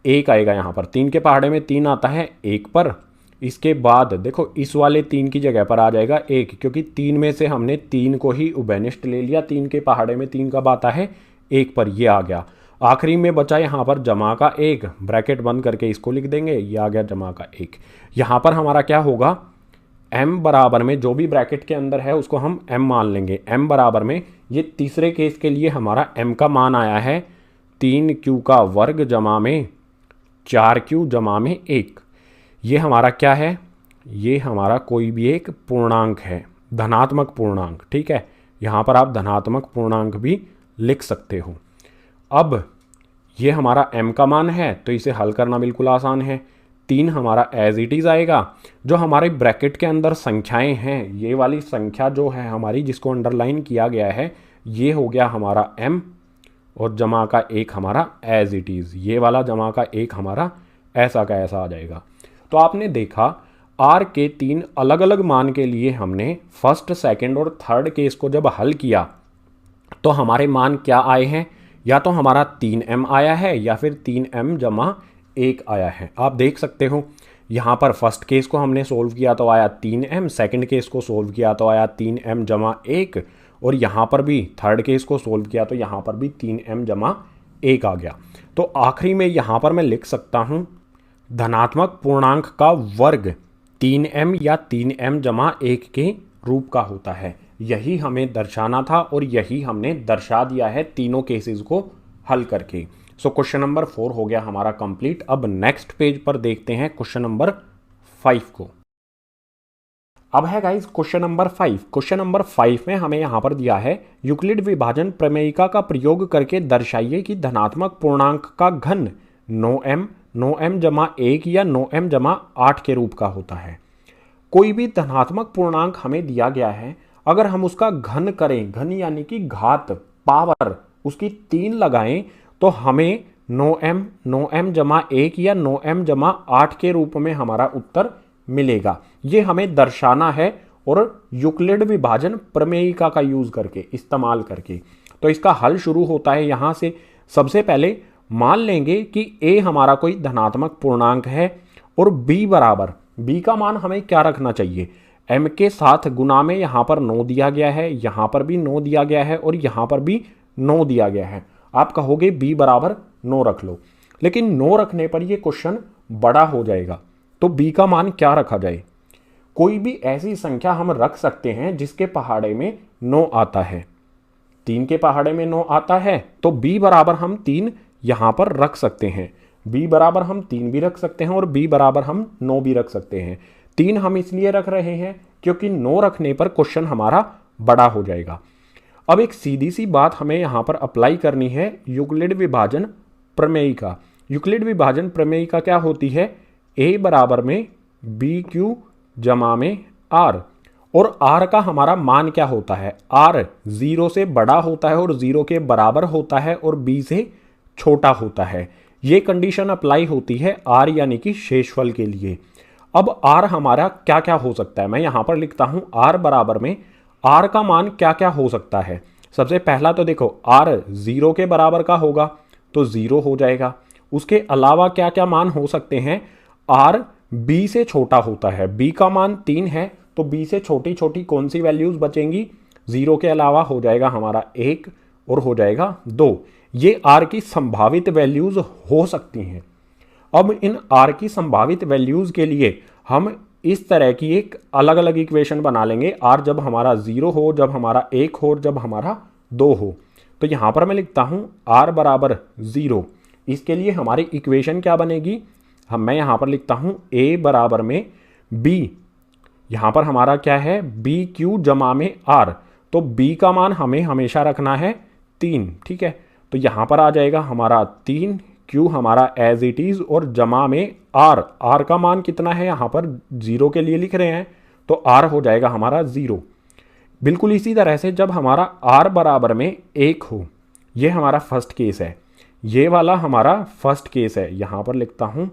1 आएगा यहाँ पर, 3 के पहाड़े में 3 आता है 1 पर। इसके बाद देखो इस वाले 3 की जगह पर आ जाएगा 1, क्योंकि 3 में से हमने 3 को ही उभयनिष्ठ ले लिया। 3 के पहाड़े में 3 कब आता है? 1 पर, ये आ गया। आखिरी में बचा यहाँ पर जमा का 1, ब्रैकेट बंद करके इसको लिख देंगे, ये आ गया जमा का 1। यहाँ पर हमारा क्या होगा? m बराबर में जो भी ब्रैकेट के अंदर है उसको हम m मान लेंगे। m बराबर में ये तीसरे केस के लिए हमारा m का मान आया है 3q का वर्ग जमा में 4q जमा में 1। ये हमारा क्या है? ये हमारा कोई भी एक पूर्णांक है, धनात्मक पूर्णांक। ठीक है, यहाँ पर आप धनात्मक पूर्णांक भी लिख सकते हो। अब ये हमारा m का मान है, तो इसे हल करना बिल्कुल आसान है। 3 हमारा एज इट इज़ आएगा। जो हमारे ब्रैकेट के अंदर संख्याएं हैं, ये वाली संख्या जो है हमारी, जिसको अंडरलाइन किया गया है, ये हो गया हमारा m, और जमा का 1 हमारा एज इट इज़, ये वाला जमा का 1 हमारा ऐसा का ऐसा आ जाएगा। तो आपने देखा r के 3 अलग अलग मान के लिए हमने फर्स्ट, सेकंड और थर्ड केस को जब हल किया तो हमारे मान क्या आए हैं? या तो हमारा 3m आया है या फिर 3m जमा 1 आया है। आप देख सकते हो यहाँ पर फर्स्ट केस को हमने सोल्व किया तो आया 3m, सेकंड केस को सोल्व किया तो आया 3m जमा 1, और यहाँ पर भी थर्ड केस को सोल्व किया तो यहाँ पर भी 3m जमा 1 आ गया। तो आखिरी में यहाँ पर मैं लिख सकता हूँ धनात्मक पूर्णांक का वर्ग 3m या 3m जमा 1 के रूप का होता है। यही हमें दर्शाना था और यही हमने दर्शा दिया है तीनों केसेस को हल करके। सो क्वेश्चन नंबर 4 हो गया हमारा कंप्लीट। अब नेक्स्ट पेज पर देखते हैं क्वेश्चन नंबर 5 को। अब है guys question number 5। Question number 5 में हमें यहाँ पर दिया है यूक्लिड विभाजन प्रमेयिका का प्रयोग करके दर्शाइए कि धनात्मक पूर्णांक का घन 9m जमा 1 या 9m जमा 8 के रूप का होता है। कोई भी धनात्मक पूर्णांक हमें दिया गया है, अगर हम उसका घन करें, घन यानी कि घात, पावर उसकी 3 लगाएं, तो हमें 9m जमा 1 या 9m जमा 8 के रूप में हमारा उत्तर मिलेगा। ये हमें दर्शाना है और यूक्लिड विभाजन प्रमेयिका का यूज करके, इस्तेमाल करके। तो इसका हल शुरू होता है यहाँ से। सबसे पहले मान लेंगे कि a हमारा कोई धनात्मक पूर्णांक है और b बराबर, b का मान हमें क्या रखना चाहिए? m के साथ गुना में यहाँ पर 9 दिया गया है, यहाँ पर भी 9 दिया गया है और यहाँ पर भी 9 दिया गया है। आप कहोगे b बराबर 9 रख लो, लेकिन 9 रखने पर ये क्वेश्चन बड़ा हो जाएगा। तो b का मान क्या रखा जाए? कोई भी ऐसी संख्या हम रख सकते हैं जिसके पहाड़े में 9 आता है। 3 के पहाड़े में 9 आता है, तो b बराबर हम 3 यहाँ पर रख सकते हैं। b बराबर हम 3 भी रख सकते हैं और b बराबर हम 9 भी रख सकते हैं। 3 हम इसलिए रख रहे हैं क्योंकि 9 रखने पर क्वेश्चन हमारा बड़ा हो जाएगा। अब एक सीधी सी बात हमें यहाँ पर अप्लाई करनी है यूक्लिड विभाजन प्रमेयिका। यूक्लिड विभाजन प्रमेयिका क्या होती है? a बराबर में bq जमा में r, और r का हमारा मान क्या होता है? r 0 से बड़ा होता है और 0 के बराबर होता है और b से छोटा होता है। ये कंडीशन अप्लाई होती है r यानी कि शेषफल के लिए। अब r हमारा क्या क्या हो सकता है? मैं यहाँ पर लिखता हूँ r बराबर में r का मान क्या क्या हो सकता है। सबसे पहला तो देखो r 0 के बराबर का होगा तो 0 हो जाएगा। उसके अलावा क्या क्या मान हो सकते हैं? r b से छोटा होता है, b का मान 3 है, तो b से छोटी छोटी कौन सी वैल्यूज बचेंगी? 0 के अलावा हो जाएगा हमारा 1 और हो जाएगा 2। ये r की संभावित वैल्यूज हो सकती हैं। अब इन r की संभावित वैल्यूज के लिए हम इस तरह की एक अलग अलग इक्वेशन बना लेंगे। r जब हमारा 0 हो, जब हमारा 1 हो, जब हमारा 2 हो। तो यहाँ पर मैं लिखता हूँ r बराबर 0। इसके लिए हमारी इक्वेशन क्या बनेगी? मैं यहाँ पर लिखता हूँ a बराबर में b, यहाँ पर हमारा क्या है? bq जमा में r। तो b का मान हमें हमेशा रखना है 3, ठीक है। तो यहाँ पर आ जाएगा हमारा 3, q हमारा एज इट इज और जमा में r का मान कितना है? यहाँ पर 0 के लिए लिख रहे हैं, तो r हो जाएगा हमारा 0। बिल्कुल इसी तरह से जब हमारा r बराबर में 1 हो, ये हमारा फर्स्ट केस है। ये वाला हमारा फर्स्ट केस है, यहाँ पर लिखता हूँ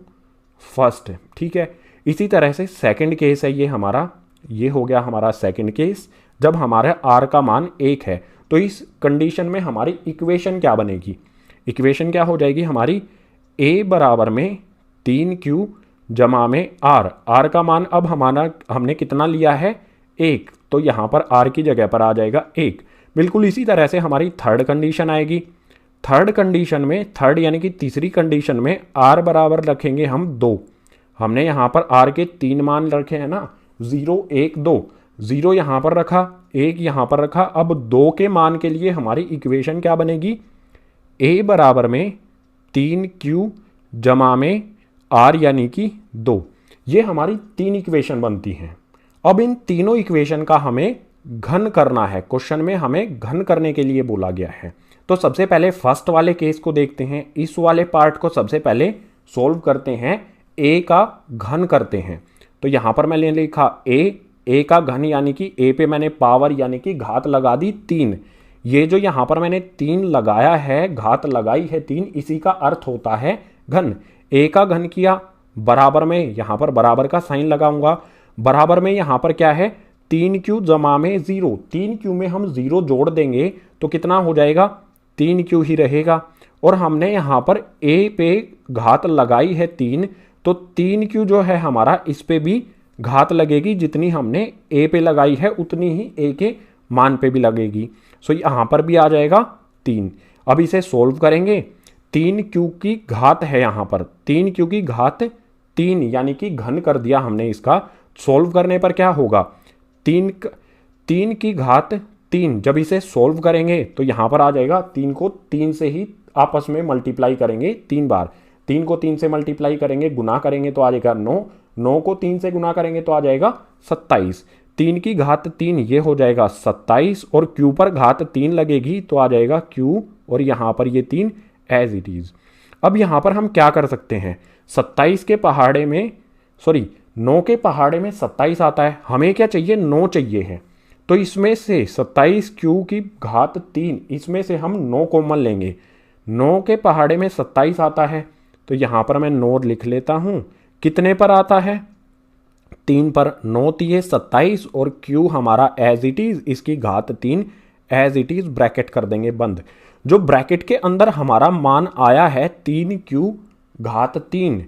फर्स्ट, ठीक है। इसी तरह से सेकंड केस है ये हमारा, ये हो गया हमारा सेकंड केस, जब हमारा r का मान 1 है। तो इस कंडीशन में हमारी इक्वेशन क्या बनेगी, इक्वेशन क्या हो जाएगी हमारी, a बराबर में 3q जमा में r का मान अब हमारा हमने कितना लिया है 1, तो यहाँ पर r की जगह पर आ जाएगा 1। बिल्कुल इसी तरह से हमारी थर्ड कंडीशन आएगी। थर्ड कंडीशन में, थर्ड यानी कि तीसरी कंडीशन में r बराबर रखेंगे हम 2। हमने यहाँ पर r के 3 मान रखे हैं ना, 0 1 2, 0 यहाँ पर रखा, 1 यहाँ पर रखा। अब 2 के मान के लिए हमारी इक्वेशन क्या बनेगी, a बराबर में 3q जमा में r यानी कि 2। ये हमारी 3 इक्वेशन बनती हैं। अब इन तीनों इक्वेशन का हमें घन करना है, क्वेश्चन में हमें घन करने के लिए बोला गया है। तो सबसे पहले फर्स्ट वाले केस को देखते हैं, इस वाले पार्ट को सबसे पहले सोल्व करते हैं, a का घन करते हैं। तो यहाँ पर मैंने लिखा a का घन यानी कि a पे मैंने पावर यानी कि घात लगा दी 3। ये जो यहाँ पर मैंने 3 लगाया है, घात लगाई है 3, इसी का अर्थ होता है घन। a का घन किया, बराबर में यहाँ पर बराबर का साइन लगाऊंगा, बराबर में यहाँ पर क्या है 3q जमा में 0, 3q में हम 0 जोड़ देंगे तो कितना हो जाएगा 3q ही रहेगा। और हमने यहाँ पर a पे घात लगाई है 3, तो 3q जो है हमारा इस पे भी घात लगेगी, जितनी हमने a पे लगाई है उतनी ही a के मान पे भी लगेगी। सो यहाँ पर भी आ जाएगा 3। अब इसे सोल्व करेंगे, 3q की घात है यहाँ पर, 3q की घात 3 यानी कि घन कर दिया हमने इसका। सोल्व करने पर क्या होगा, 3 की घात 3, जब इसे सोल्व करेंगे तो यहाँ पर आ जाएगा, 3 को 3 से ही आपस में मल्टीप्लाई करेंगे 3 बार, 3 को 3 से मल्टीप्लाई करेंगे, गुना करेंगे तो आ जाएगा 9, 9 को 3 से गुना करेंगे तो आ जाएगा 27। 3 की घात 3 ये हो जाएगा 27, और q पर घात 3 लगेगी तो आ जाएगा q, और यहाँ पर ये 3 एज इट इज। अब यहाँ पर हम क्या कर सकते हैं, 27 के पहाड़े में, सॉरी 9 के पहाड़े में 27 आता है, हमें क्या चाहिए 9 चाहिए है। तो इसमें से 27q की घात 3, इसमें से हम 9 कॉमन लेंगे, 9 के पहाड़े में 27 आता है, तो यहाँ पर मैं 9 लिख लेता हूँ। कितने पर आता है 3 पर, 9 3 27, और q हमारा एज इट इज, इसकी घात 3 एज इट इज, ब्रैकेट कर देंगे बंद। जो ब्रैकेट के अंदर हमारा मान आया है 3q घात 3,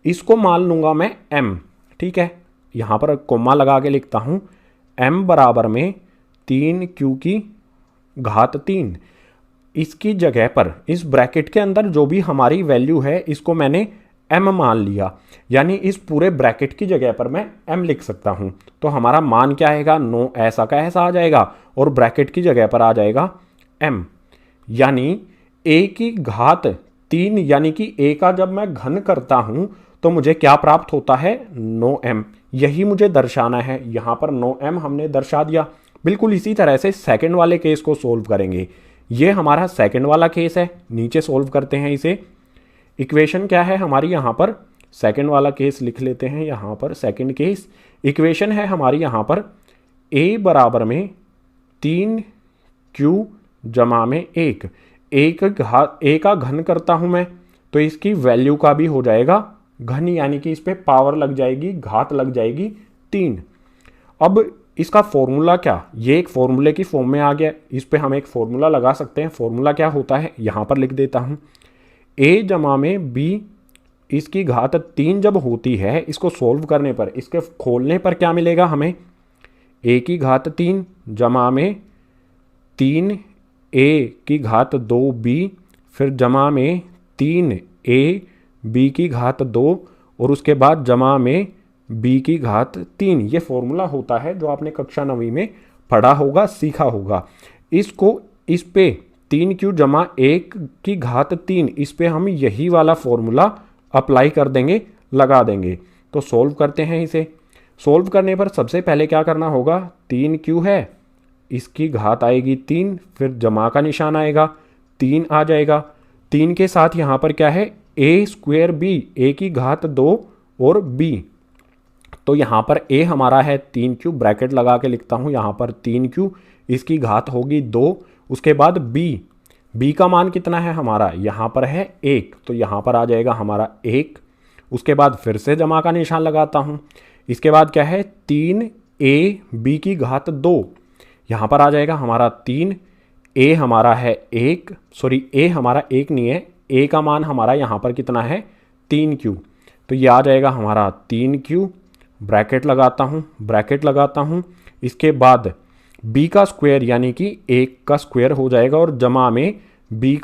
इसको मान लूंगा मैं m, ठीक है। यहाँ पर कोमा लगा के लिखता हूँ, m बराबर में 3q की घात 3। इसकी जगह पर इस ब्रैकेट के अंदर जो भी हमारी वैल्यू है इसको मैंने m मान लिया, यानी इस पूरे ब्रैकेट की जगह पर मैं m लिख सकता हूँ। तो हमारा मान क्या आएगा, 9 ऐसा का ऐसा आ जाएगा, और ब्रैकेट की जगह पर आ जाएगा m, यानी a की घात 3, यानी कि a का जब मैं घन करता हूँ तो मुझे क्या प्राप्त होता है 9m, यही मुझे दर्शाना है। यहाँ पर 9m हमने दर्शा दिया। बिल्कुल इसी तरह से सेकंड वाले केस को सोल्व करेंगे। ये हमारा सेकंड वाला केस है, नीचे सोल्व करते हैं इसे। इक्वेशन क्या है हमारी, यहाँ पर सेकंड वाला केस लिख लेते हैं, यहाँ पर सेकंड केस। इक्वेशन है हमारी यहाँ पर a बराबर में 3q जमा में 1, a का घन करता हूँ मैं, तो इसकी वैल्यू का भी हो जाएगा घन, यानी कि इस पे पावर लग जाएगी, घात लग जाएगी 3। अब इसका फॉर्मूला क्या, ये एक फॉर्मूले की फॉर्म में आ गया, इस पे हम एक फॉर्मूला लगा सकते हैं। फॉर्मूला क्या होता है यहाँ पर लिख देता हूँ, a जमा में b इसकी घात 3 जब होती है, इसको सोल्व करने पर, इसके खोलने पर क्या मिलेगा हमें, a की घात 3 जमा में 3a की घात 2b, फिर जमा में 3a b की घात 2, और उसके बाद जमा में b की घात 3। ये फॉर्मूला होता है जो आपने कक्षा 9वीं में पढ़ा होगा, सीखा होगा। इसको इस पे 3q जमा 1 की घात 3, इस पे हम यही वाला फॉर्मूला अप्लाई कर देंगे, लगा देंगे। तो सोल्व करते हैं इसे। सोल्व करने पर सबसे पहले क्या करना होगा, 3q है, इसकी घात आएगी 3, फिर जमा का निशान आएगा, 3 आ जाएगा। 3 के साथ यहाँ पर क्या है, a स्क्वायर b, a की घात 2 और b, तो यहाँ पर a हमारा है 3q, ब्रैकेट लगा के लिखता हूँ यहाँ पर 3q, इसकी घात होगी 2, उसके बाद b b का मान कितना है हमारा, यहाँ पर है 1, तो यहाँ पर आ जाएगा हमारा 1। उसके बाद फिर से जमा का निशान लगाता हूँ। इसके बाद क्या है 3ab की घात 2, यहाँ पर आ जाएगा हमारा 3, a हमारा है 1, सॉरी a हमारा 1 नहीं है, a का मान हमारा यहाँ पर कितना है 3q, तो ये आ जाएगा हमारा 3q। ब्रैकेट लगाता हूँ। इसके बाद b का स्क्वायर यानी कि 1 का स्क्वायर हो जाएगा और जमा में b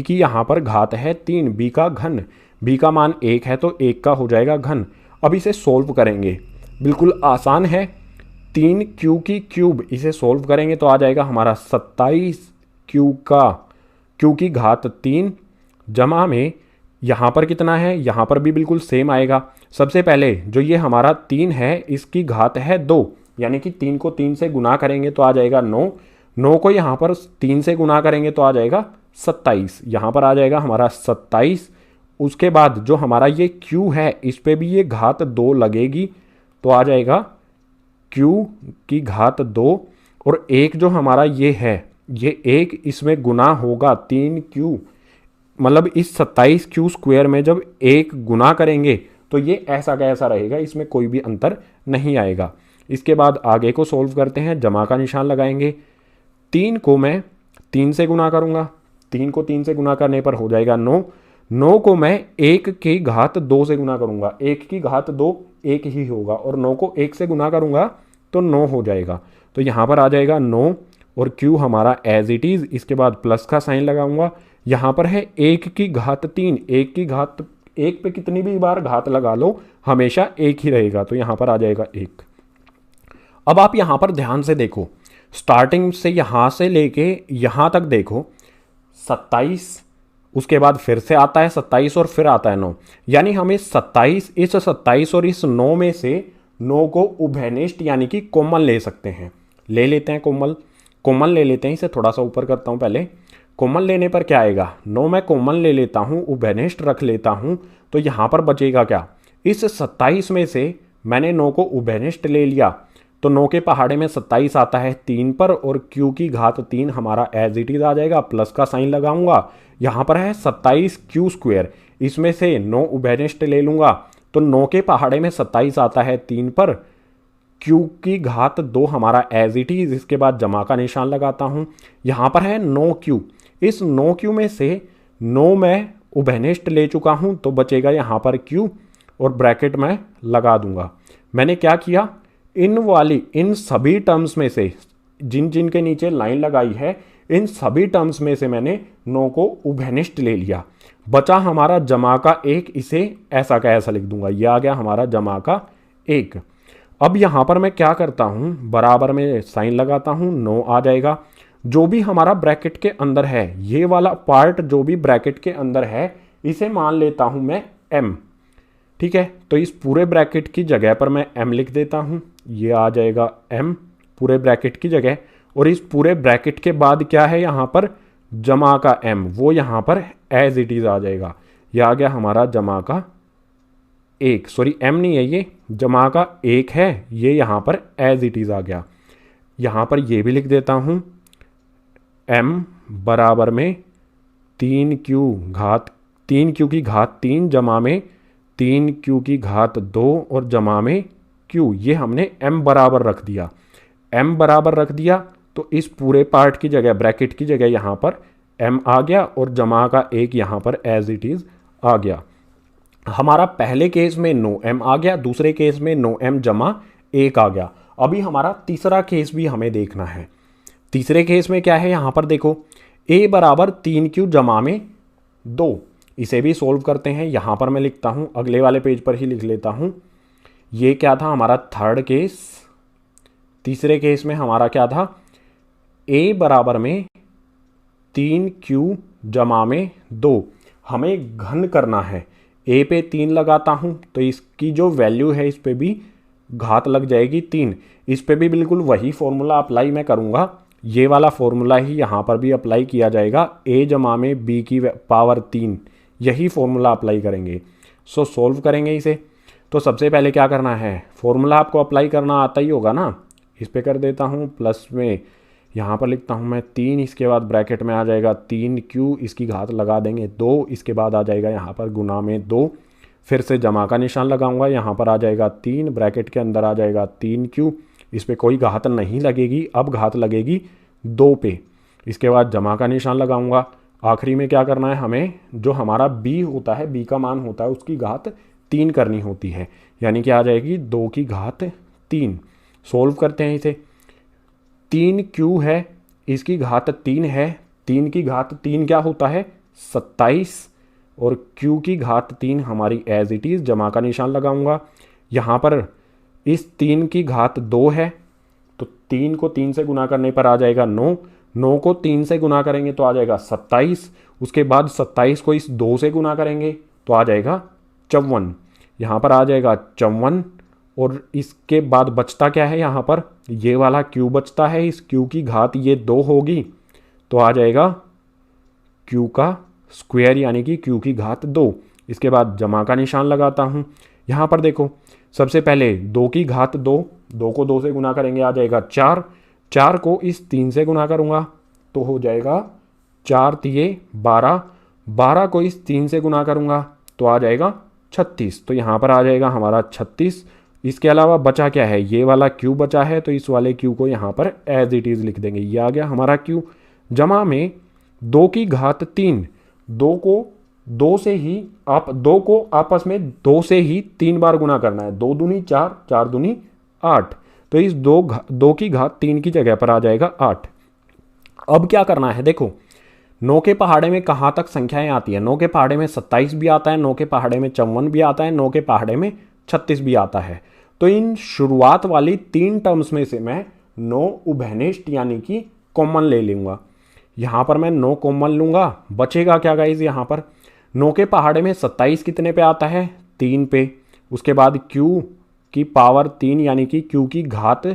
की यहाँ पर घात है 3, b का घन, b का मान 1 है तो 1 का हो जाएगा घन। अब इसे सोल्व करेंगे, बिल्कुल आसान है, 3q की क्यूब, इसे सोल्व करेंगे तो आ जाएगा हमारा 27q की घात 3 जमा में यहाँ पर कितना है, यहाँ पर भी बिल्कुल सेम आएगा। सबसे पहले जो ये हमारा 3 है इसकी घात है 2, यानी कि 3 को 3 से गुना करेंगे तो आ जाएगा 9, 9 को यहाँ पर 3 से गुना करेंगे तो आ जाएगा 27, यहाँ पर आ जाएगा हमारा 27। उसके बाद जो हमारा ये q है इस पे भी ये घात 2 लगेगी तो आ जाएगा q की घात 2, और एक जो हमारा ये है ये एक इसमें गुना होगा 3q, मतलब इस 27q स्क्वायर में जब एक गुना करेंगे तो ये ऐसा का ऐसा रहेगा, इसमें कोई भी अंतर नहीं आएगा। इसके बाद आगे को सोल्व करते हैं, जमा का निशान लगाएंगे। 3 को मैं 3 से गुना करूँगा, 3 को 3 से गुना करने पर हो जाएगा 9, 9 को मैं 1 की घात 2 से गुना करूँगा, 1 की घात 2 1 ही होगा, और 9 को 1 से गुना करूँगा तो 9 हो जाएगा, तो यहाँ पर आ जाएगा 9 और q हमारा एज इट इज़। इसके बाद प्लस का साइन लगाऊंगा, यहाँ पर है 1 की घात 3, 1 की घात 1 पे कितनी भी बार घात लगा लो हमेशा 1 ही रहेगा, तो यहाँ पर आ जाएगा 1। अब आप यहाँ पर ध्यान से देखो, स्टार्टिंग से यहाँ से लेके यहाँ तक देखो 27, उसके बाद फिर से आता है 27 और फिर आता है 9, यानी हमें 27, इस 27 और इस 9 में से 9 को उभयनिष्ठ यानी कि कॉमन ले सकते हैं। ले लेते हैं कॉमन ले लेते हैं, इसे थोड़ा सा ऊपर करता हूँ पहले। कॉमन लेने पर क्या आएगा, 9 मैं कॉमन ले लेता हूँ, उभयनिष्ठ रख लेता हूँ, तो यहाँ पर बचेगा क्या, इस 27 में से मैंने 9 को उभयनिष्ठ ले लिया तो 9 के पहाड़े में 27 आता है 3 पर, और q की घात 3 हमारा एज इट इज आ जाएगा। प्लस का साइन लगाऊंगा, यहाँ पर है 27q स्क्वायर, इसमें से 9 उभयनिष्ठ ले लूंगा तो 9 के पहाड़े में 27 आता है 3 पर, q की घात 2 हमारा एज इट इज। इसके बाद जमा का निशान लगाता हूँ, यहाँ पर है 9q, इस 9q में से 9 मैं उभयनिष्ठ ले चुका हूँ तो बचेगा यहाँ पर q, और ब्रैकेट में लगा दूंगा। मैंने क्या किया, इन सभी टर्म्स में से जिन जिन के नीचे लाइन लगाई है इन सभी टर्म्स में से मैंने 9 को उभयनिष्ठ ले लिया, बचा हमारा जमा का 1, इसे ऐसा का ऐसा लिख दूंगा, यह आ गया हमारा जमा का 1। अब यहाँ पर मैं क्या करता हूँ, बराबर में साइन लगाता हूँ, 9 आ जाएगा। जो भी हमारा ब्रैकेट के अंदर है, ये वाला पार्ट जो भी ब्रैकेट के अंदर है इसे मान लेता हूँ मैं m, ठीक है। तो इस पूरे ब्रैकेट की जगह पर मैं m लिख देता हूँ, ये आ जाएगा m पूरे ब्रैकेट की जगह, और इस पूरे ब्रैकेट के बाद क्या है यहाँ पर जमा का m, वो यहाँ पर एज इट इज आ जाएगा, ये आ गया हमारा जमा का 1, सॉरी m नहीं है ये, जमा का 1 है, ये यहाँ पर एज इट इज आ गया। यहाँ पर ये भी लिख देता हूँ m बराबर में 3q की घात 3 जमा में 3q की घात 2 और जमा में q, ये हमने m बराबर रख दिया। m बराबर रख दिया तो इस पूरे पार्ट की जगह, ब्रैकेट की जगह यहाँ पर m आ गया और जमा का 1 यहाँ पर एज इट इज आ गया। हमारा पहले केस में 9m आ गया, दूसरे केस में 9m जमा 1 आ गया। अभी हमारा तीसरा केस भी हमें देखना है। तीसरे केस में क्या है, यहाँ पर देखो a बराबर 3q जमा में 2, इसे भी सोल्व करते हैं। यहाँ पर मैं लिखता हूँ, अगले वाले पेज पर ही लिख लेता हूँ। ये क्या था हमारा थर्ड केस। तीसरे केस में हमारा क्या था, a बराबर में 3q जमा में 2, हमें घन करना है। a पे 3 लगाता हूँ तो इसकी जो वैल्यू है इस पे भी घात लग जाएगी 3, इस पे भी बिल्कुल वही फॉर्मूला अप्लाई मैं करूँगा, ये वाला फॉर्मूला ही यहाँ पर भी अप्लाई किया जाएगा। a जमा में b की पावर 3, यही फॉर्मूला अप्लाई करेंगे। सो सोल्व करेंगे इसे। तो सबसे पहले क्या करना है, फॉर्मूला आपको अप्लाई करना आता ही होगा ना, इस पे कर देता हूँ प्लस में, यहाँ पर लिखता हूँ मैं 3, इसके बाद ब्रैकेट में आ जाएगा 3q, इसकी घात लगा देंगे 2, इसके बाद आ जाएगा यहाँ पर गुना में 2, फिर से जमा का निशान लगाऊंगा, यहाँ पर आ जाएगा 3, ब्रैकेट के अंदर आ जाएगा 3q, इस पर कोई घात नहीं लगेगी, अब घात लगेगी 2 पे, इसके बाद जमा का निशान लगाऊंगा। आखिरी में क्या करना है, हमें जो हमारा b होता है, b का मान होता है, उसकी घात 3 करनी होती है, यानी कि आ जाएगी 2 की घात 3। सोल्व करते हैं इसे, 3q है, इसकी घात 3 है, 3 की घात 3 क्या होता है 27, और q की घात 3 हमारी एज इट इज़, जमा का निशान लगाऊंगा। यहाँ पर इस 3 की घात 2 है, तो 3 को 3 से गुना करने पर आ जाएगा 9, 9 को 3 से गुना करेंगे तो आ जाएगा 27, उसके बाद 27 को इस 2 से गुना करेंगे तो आ जाएगा 54, यहाँ पर आ जाएगा 54, और इसके बाद बचता क्या है, यहाँ पर ये वाला q बचता है, इस q की घात ये 2 होगी तो आ जाएगा q का स्क्वायर, यानी कि q की घात 2। इसके बाद जमा का निशान लगाता हूँ। यहाँ पर देखो, सबसे पहले 2 की घात 2, 2 को 2 से गुना करेंगे आ जाएगा 4, 4 को इस 3 से गुना करूँगा तो हो जाएगा 4 तिये 12, 12 को इस 3 से गुना करूँगा तो आ जाएगा 36, तो यहाँ पर आ जाएगा हमारा 36। इसके अलावा बचा क्या है, ये वाला q बचा है, तो इस वाले q को यहाँ पर एज इट इज़ लिख देंगे, ये आ गया हमारा q। जमा में 2 की घात 3, 2 को आपस में 2 से ही 3 बार गुना करना है, 2 दूनी 4, 4 दूनी 8, तो इस 2 की घात 3 की जगह पर आ जाएगा 8। अब क्या करना है, देखो 9 के पहाड़े में कहाँ तक संख्याएं आती है, 9 के पहाड़े में 27 भी आता है, 9 के पहाड़े में 54 भी आता है, 9 के पहाड़े में 36 भी आता है। तो इन शुरुआत वाली 3 टर्म्स में से मैं 9 उभयनिष्ठ यानी कि कॉमन ले लूँगा। यहाँ पर मैं 9 कॉमन लूँगा, बचेगा क्या गाइज, यहाँ पर 9 के पहाड़े में 27 कितने पे आता है 3 पे, उसके बाद q की पावर 3 यानी कि q की घात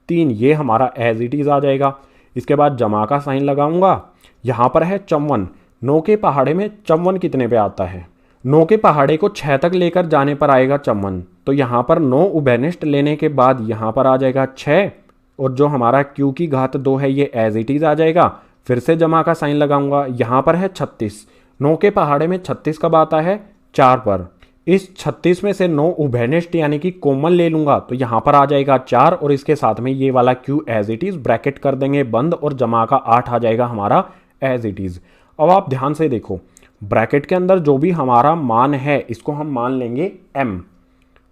3, ये हमारा एज इट इज़ आ जाएगा। इसके बाद जमा का साइन लगाऊंगा, यहाँ पर है 54, 9 के पहाड़े में 54 कितने पे आता है, 9 के पहाड़े को 6 तक लेकर जाने पर आएगा 54, तो यहाँ पर 9 उभयनिष्ठ लेने के बाद यहाँ पर आ जाएगा 6, और जो हमारा q की घात 2 है ये एज इट इज़ आ जाएगा। फिर से जमा का साइन लगाऊंगा, यहाँ पर है 36, 9 के पहाड़े में 36 कब आता है 4 पर, इस 36 में से 9 उभयनिष्ठ यानी कि कॉमन ले लूंगा तो यहाँ पर आ जाएगा 4, और इसके साथ में ये वाला q as it is, bracket कर देंगे बंद, और जमा का 8 आ जाएगा हमारा एज इट इज़। अब आप ध्यान से देखो, ब्रैकेट के अंदर जो भी हमारा मान है इसको हम मान लेंगे m,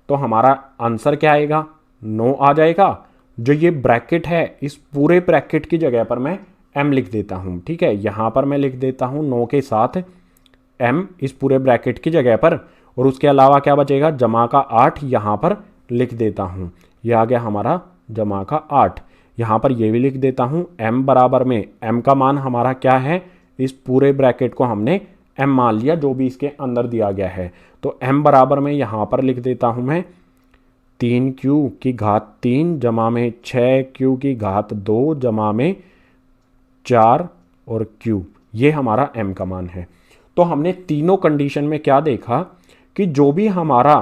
तो हमारा आंसर क्या आएगा 9 आ जाएगा। जो ये ब्रैकेट है इस पूरे ब्रैकेट की जगह पर मैं m लिख देता हूँ, ठीक है, यहाँ पर मैं लिख देता हूँ 9 के साथ m इस पूरे ब्रैकेट की जगह पर, और उसके अलावा क्या बचेगा, जमा का 8 यहाँ पर लिख देता हूँ, यह आ गया हमारा जमा का 8। यहाँ पर ये भी लिख देता हूँ m बराबर में, m का मान हमारा क्या है, इस पूरे ब्रैकेट को हमने m मान लिया जो भी इसके अंदर दिया गया है, तो m बराबर में यहाँ पर लिख देता हूँ मैं 3q की घात 3 जमा में 6q की घात 2 जमा में 4 और q, ये हमारा m का मान है। तो हमने तीनों कंडीशन में क्या देखा कि जो भी हमारा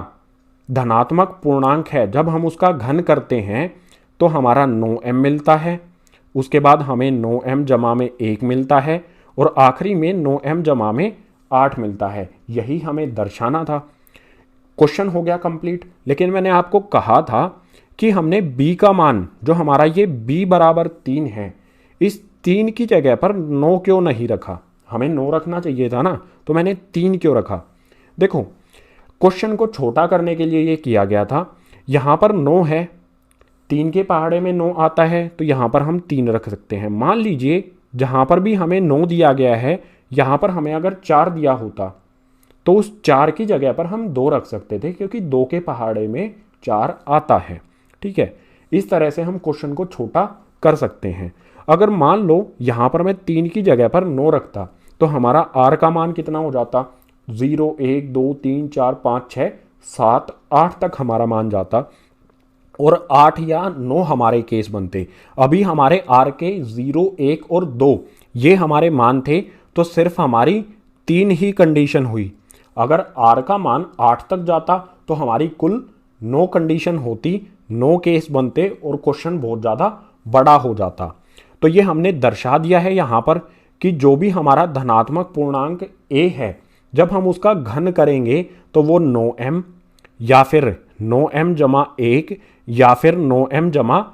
धनात्मक पूर्णांक है जब हम उसका घन करते हैं तो हमारा 9m मिलता है, उसके बाद हमें 9m जमा में 1 मिलता है, और आखिरी में 9m जमा में 8 मिलता है। यही हमें दर्शाना था। क्वेश्चन हो गया कंप्लीट। लेकिन मैंने आपको कहा था कि हमने b का मान, जो हमारा ये b बराबर 3 है, इस 3 की जगह पर 9 क्यों नहीं रखा, हमें 9 रखना चाहिए था ना, तो मैंने 3 क्यों रखा। देखो क्वेश्चन को छोटा करने के लिए ये किया गया था। यहाँ पर 9 है, 3 के पहाड़े में 9 आता है, तो यहाँ पर हम 3 रख सकते हैं। मान लीजिए जहाँ पर भी हमें 9 दिया गया है, यहाँ पर हमें अगर 4 दिया होता तो उस 4 की जगह पर हम 2 रख सकते थे, क्योंकि 2 के पहाड़े में 4 आता है। ठीक है, इस तरह से हम क्वेश्चन को छोटा कर सकते हैं। अगर मान लो यहाँ पर मैं 3 की जगह पर 9 रखता तो हमारा r का मान कितना हो जाता, 0 1 2 3 4 5 6 7 8 तक हमारा मान जाता, और 8 या 9 हमारे केस बनते। अभी हमारे r के 0 1 और 2 ये हमारे मान थे, तो सिर्फ हमारी 3 ही कंडीशन हुई। अगर r का मान 8 तक जाता तो हमारी कुल 9 कंडीशन होती, 9 केस बनते और क्वेश्चन बहुत ज़्यादा बड़ा हो जाता। तो ये हमने दर्शा दिया है यहाँ पर कि जो भी हमारा धनात्मक पूर्णांक a है, जब हम उसका घन करेंगे तो वो 9m या फिर 9m जमा 1 या फिर 9m जमा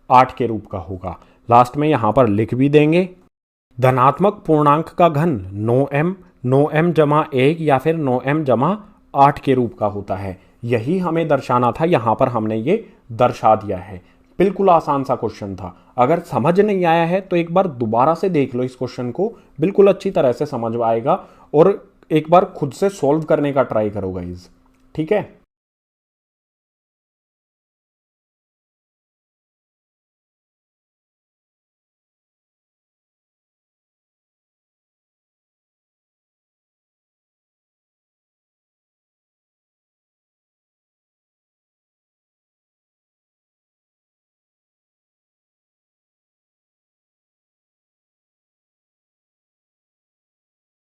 8 के रूप का होगा। लास्ट में यहाँ पर लिख भी देंगे धनात्मक पूर्णांक का घन 9m जमा 1 या फिर 9m जमा 8 के रूप का होता है। यही हमें दर्शाना था, यहाँ पर हमने ये दर्शा दिया है। बिल्कुल आसान सा क्वेश्चन था। अगर समझ नहीं आया है तो एक बार दोबारा से देख लो इस क्वेश्चन को, बिल्कुल अच्छी तरह से समझ आएगा और एक बार खुद से सॉल्व करने का ट्राई करो गाइज। ठीक है।